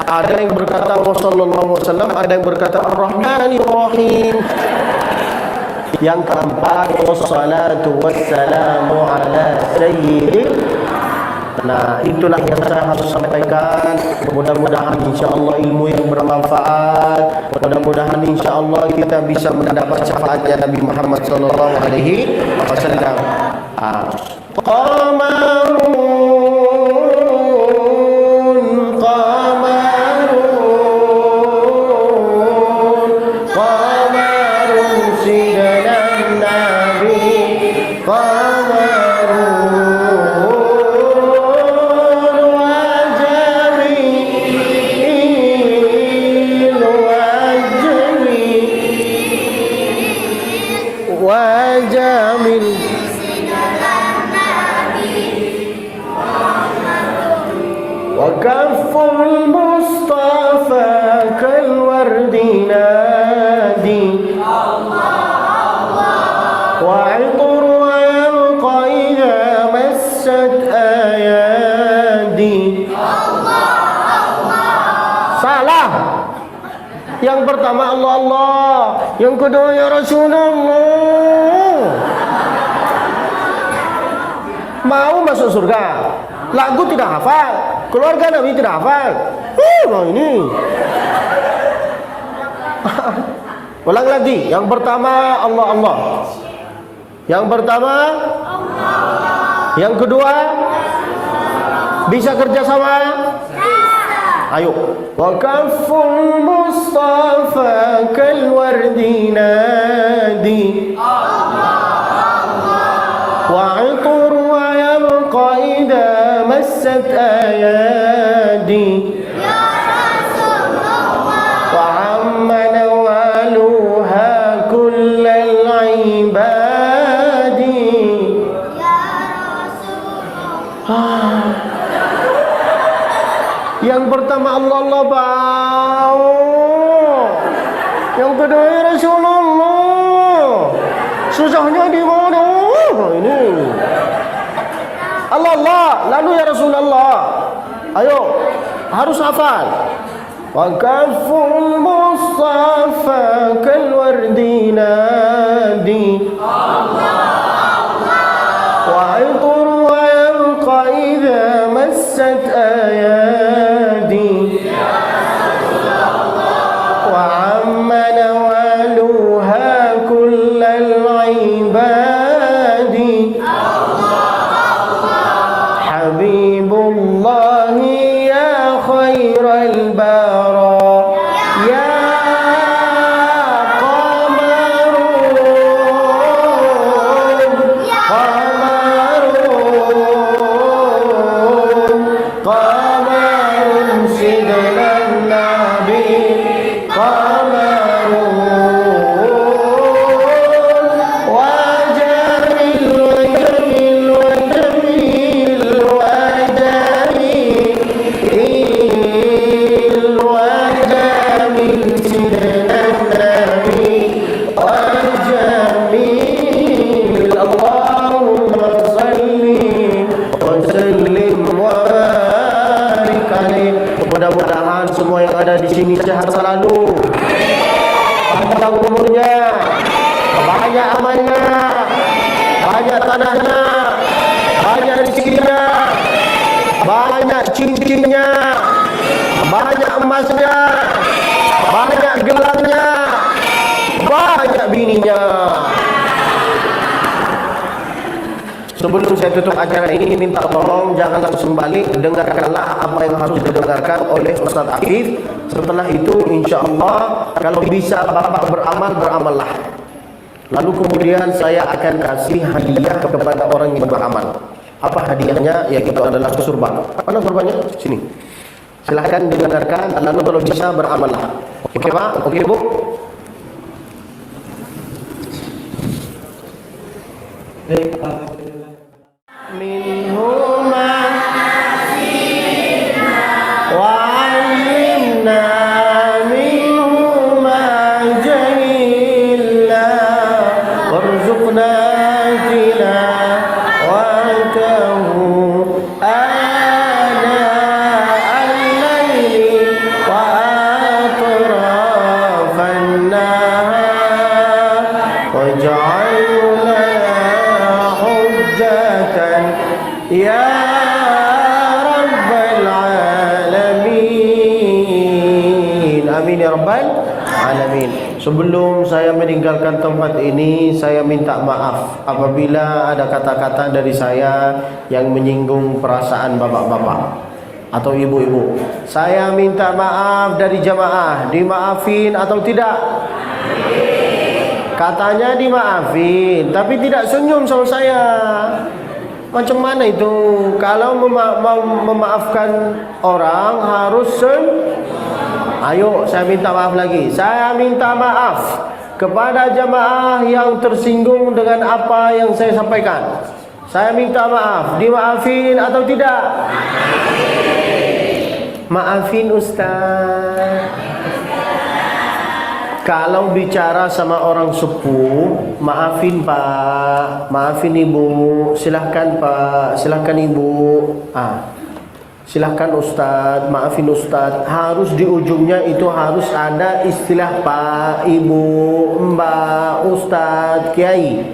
Ada yang berkata sallallahu alaihi wasallam, ada yang berkata ar-rahmanir rahim. Yang keempat, wassalatu wassalamu ala sayyidil. Nah, itulah yang saya harus sampaikan. Mudah-mudahan insyaAllah ilmu yang bermanfaat. Mudah-mudahan insyaAllah kita bisa mendapat syafaatnya Nabi Muhammad sallallahu alaihi wasallam. وكف المصطفى كالورد نادي وعطر يلقى إذا مست أيادي. Salah. Yang pertama Allah Allah, yang kedua ya Rasulullah. Mau masuk surga? Lagu tidak hafal, keluarga Nabi tidak hafal. Nah ini. Ulang lagi. Yang pertama Allah Allah. Yang pertama Allah. Yang kedua bisa kerjasama. Ayo. Wa kaful Mustafa kal wardi nadi. Wa itur wa yabqa idha massat ayadi. Wa amma nawaluha kullal ibadi. Yang pertama Allah Allah bau. Yang kedua ya Rasulullah. Susahnya di mana? Ini Allah Allah, lalu ya Rasulullah. Ayo, harus hafal. Wa kaful Mustafa kal wardi nadi. Wa itur wa yabqa idha massat ayadi. Wa amma nawaluha kullal ibadi. Habibullahi ya khairal bara. Ya qamarun sidlan nabi qamarun wa jamil wa jamil wa jamil wa jamil wa jamil sidlan nabi wa jamil. Allahumma salli wa sallim wa barik alaihi. Mudah-mudahan semua yang ada di sini sehat selalu, panjang umurnya, banyak amalnya, banyak tanahnya, banyak rezekinya, banyak cincinnya, banyak emasnya, banyak gelarnya, banyak bininya. Sebelum saya tutup acara ini, minta tolong jangan langsung balik, dengarkanlah apa yang harus didengarkan oleh Ustaz Afif. Setelah itu insya Allah kalau bisa Bapak beramal, beramallah. Lalu kemudian saya akan kasih hadiah kepada orang yang beramal. Apa hadiahnya? Yaitu adalah surban. Mana surbannya? Sini. Silahkan dengarkan, lalu kalau bisa beramallah. Oke Pak? Oke Bu? Minhuma wa 'allimna minhuma jamila warzuqna tilawatahu ana al-layli wa atrafan nahar waj'alna ya Rabbal Alamin. Amin ya Rabbal Alamin. Sebelum saya meninggalkan tempat ini, saya minta maaf apabila ada kata-kata dari saya yang menyinggung perasaan bapak-bapak atau ibu-ibu. Saya minta maaf dari jamaah. Dimaafin atau tidak? Katanya dimaafin, tapi tidak senyum sama saya. Macam mana itu? Kalau memaafkan orang harus Ayo, saya minta maaf lagi. Saya minta maaf kepada jamaah yang tersinggung dengan apa yang saya sampaikan. Saya minta maaf. Dimaafin atau tidak? Maafin Ustaz. Kalau bicara sama orang sepuh, maafin Pak, maafin Ibu, silahkan Pak, silahkan Ibu, silahkan Ustaz, maafin Ustaz. Harus di ujungnya itu harus ada istilah Pak, Ibu, Mbak, Ustaz, Kiai.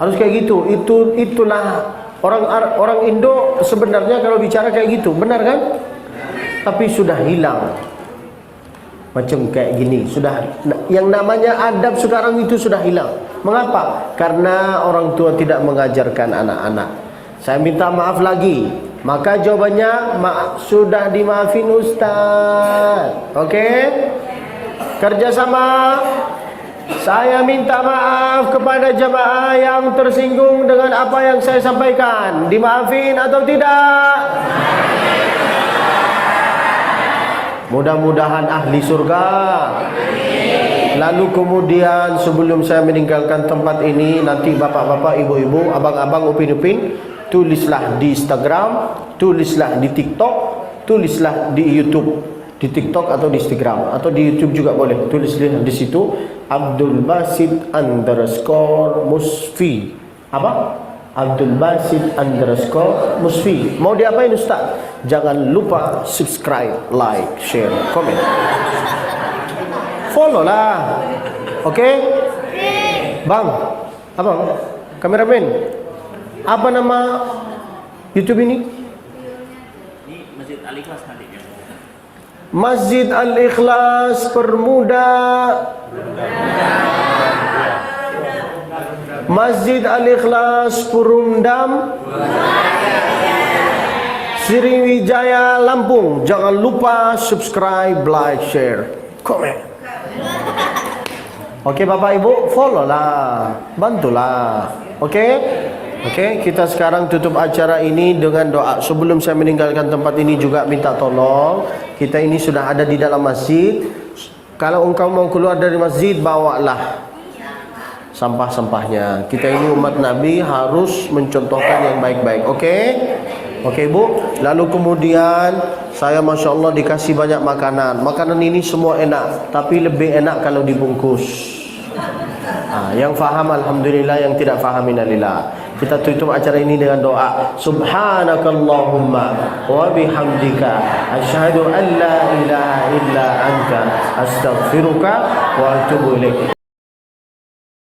Harus kayak gitu. Itulah Orang Indo sebenarnya kalau bicara kayak gitu, benar kan? Tapi sudah hilang. Macam kayak gini, sudah yang namanya adab sekarang itu sudah hilang. Mengapa? Karena orang tua tidak mengajarkan anak-anak. Saya minta maaf lagi. Maka jawabannya sudah dimaafin Ustaz. Oke? Kerjasama. Saya minta maaf kepada jamaah yang tersinggung dengan apa yang saya sampaikan. Dimaafin atau tidak? Mudah-mudahan ahli surga. Lalu kemudian sebelum saya meninggalkan tempat ini, nanti bapak-bapak, ibu-ibu, abang-abang, upin-upin, tulislah di Instagram, tulislah di TikTok, tulislah di YouTube. Di TikTok atau di Instagram atau di YouTube juga boleh. Tulislah di situ Abdul Basit _Musfi. Apa? Abdul Basit _Musfi. Mau diapain Ustaz? Jangan lupa subscribe, like, share, komen. Follow lah. Oke? Bang, abang, kameramen. Apa nama YouTube ini? Masjid Al-Ikhlas nanti. Masjid Al-Ikhlas Permuda. Masjid Al-Ikhlas Perumdam, Sriwijaya, Lampung. Jangan lupa subscribe, like, share, komen. Oke Bapak Ibu, follow lah, bantulah. Oke? Oke, kita sekarang tutup acara ini dengan doa. Sebelum saya meninggalkan tempat ini juga minta tolong. Kita ini sudah ada di dalam masjid. Kalau engkau mau keluar dari masjid, bawalah sampah-sampahnya. Kita ini umat Nabi harus mencontohkan yang baik-baik. Oke? Oke Bu. Lalu kemudian saya Masya Allah dikasih banyak makanan. Makanan ini semua enak, tapi lebih enak kalau dibungkus. Yang faham alhamdulillah, yang tidak faham innalillah. Kita tutup acara ini dengan doa. Subhanakallahumma wa bihamdika asyhadu an la ilaha illa anta astaghfiruka wa atubu ilaik.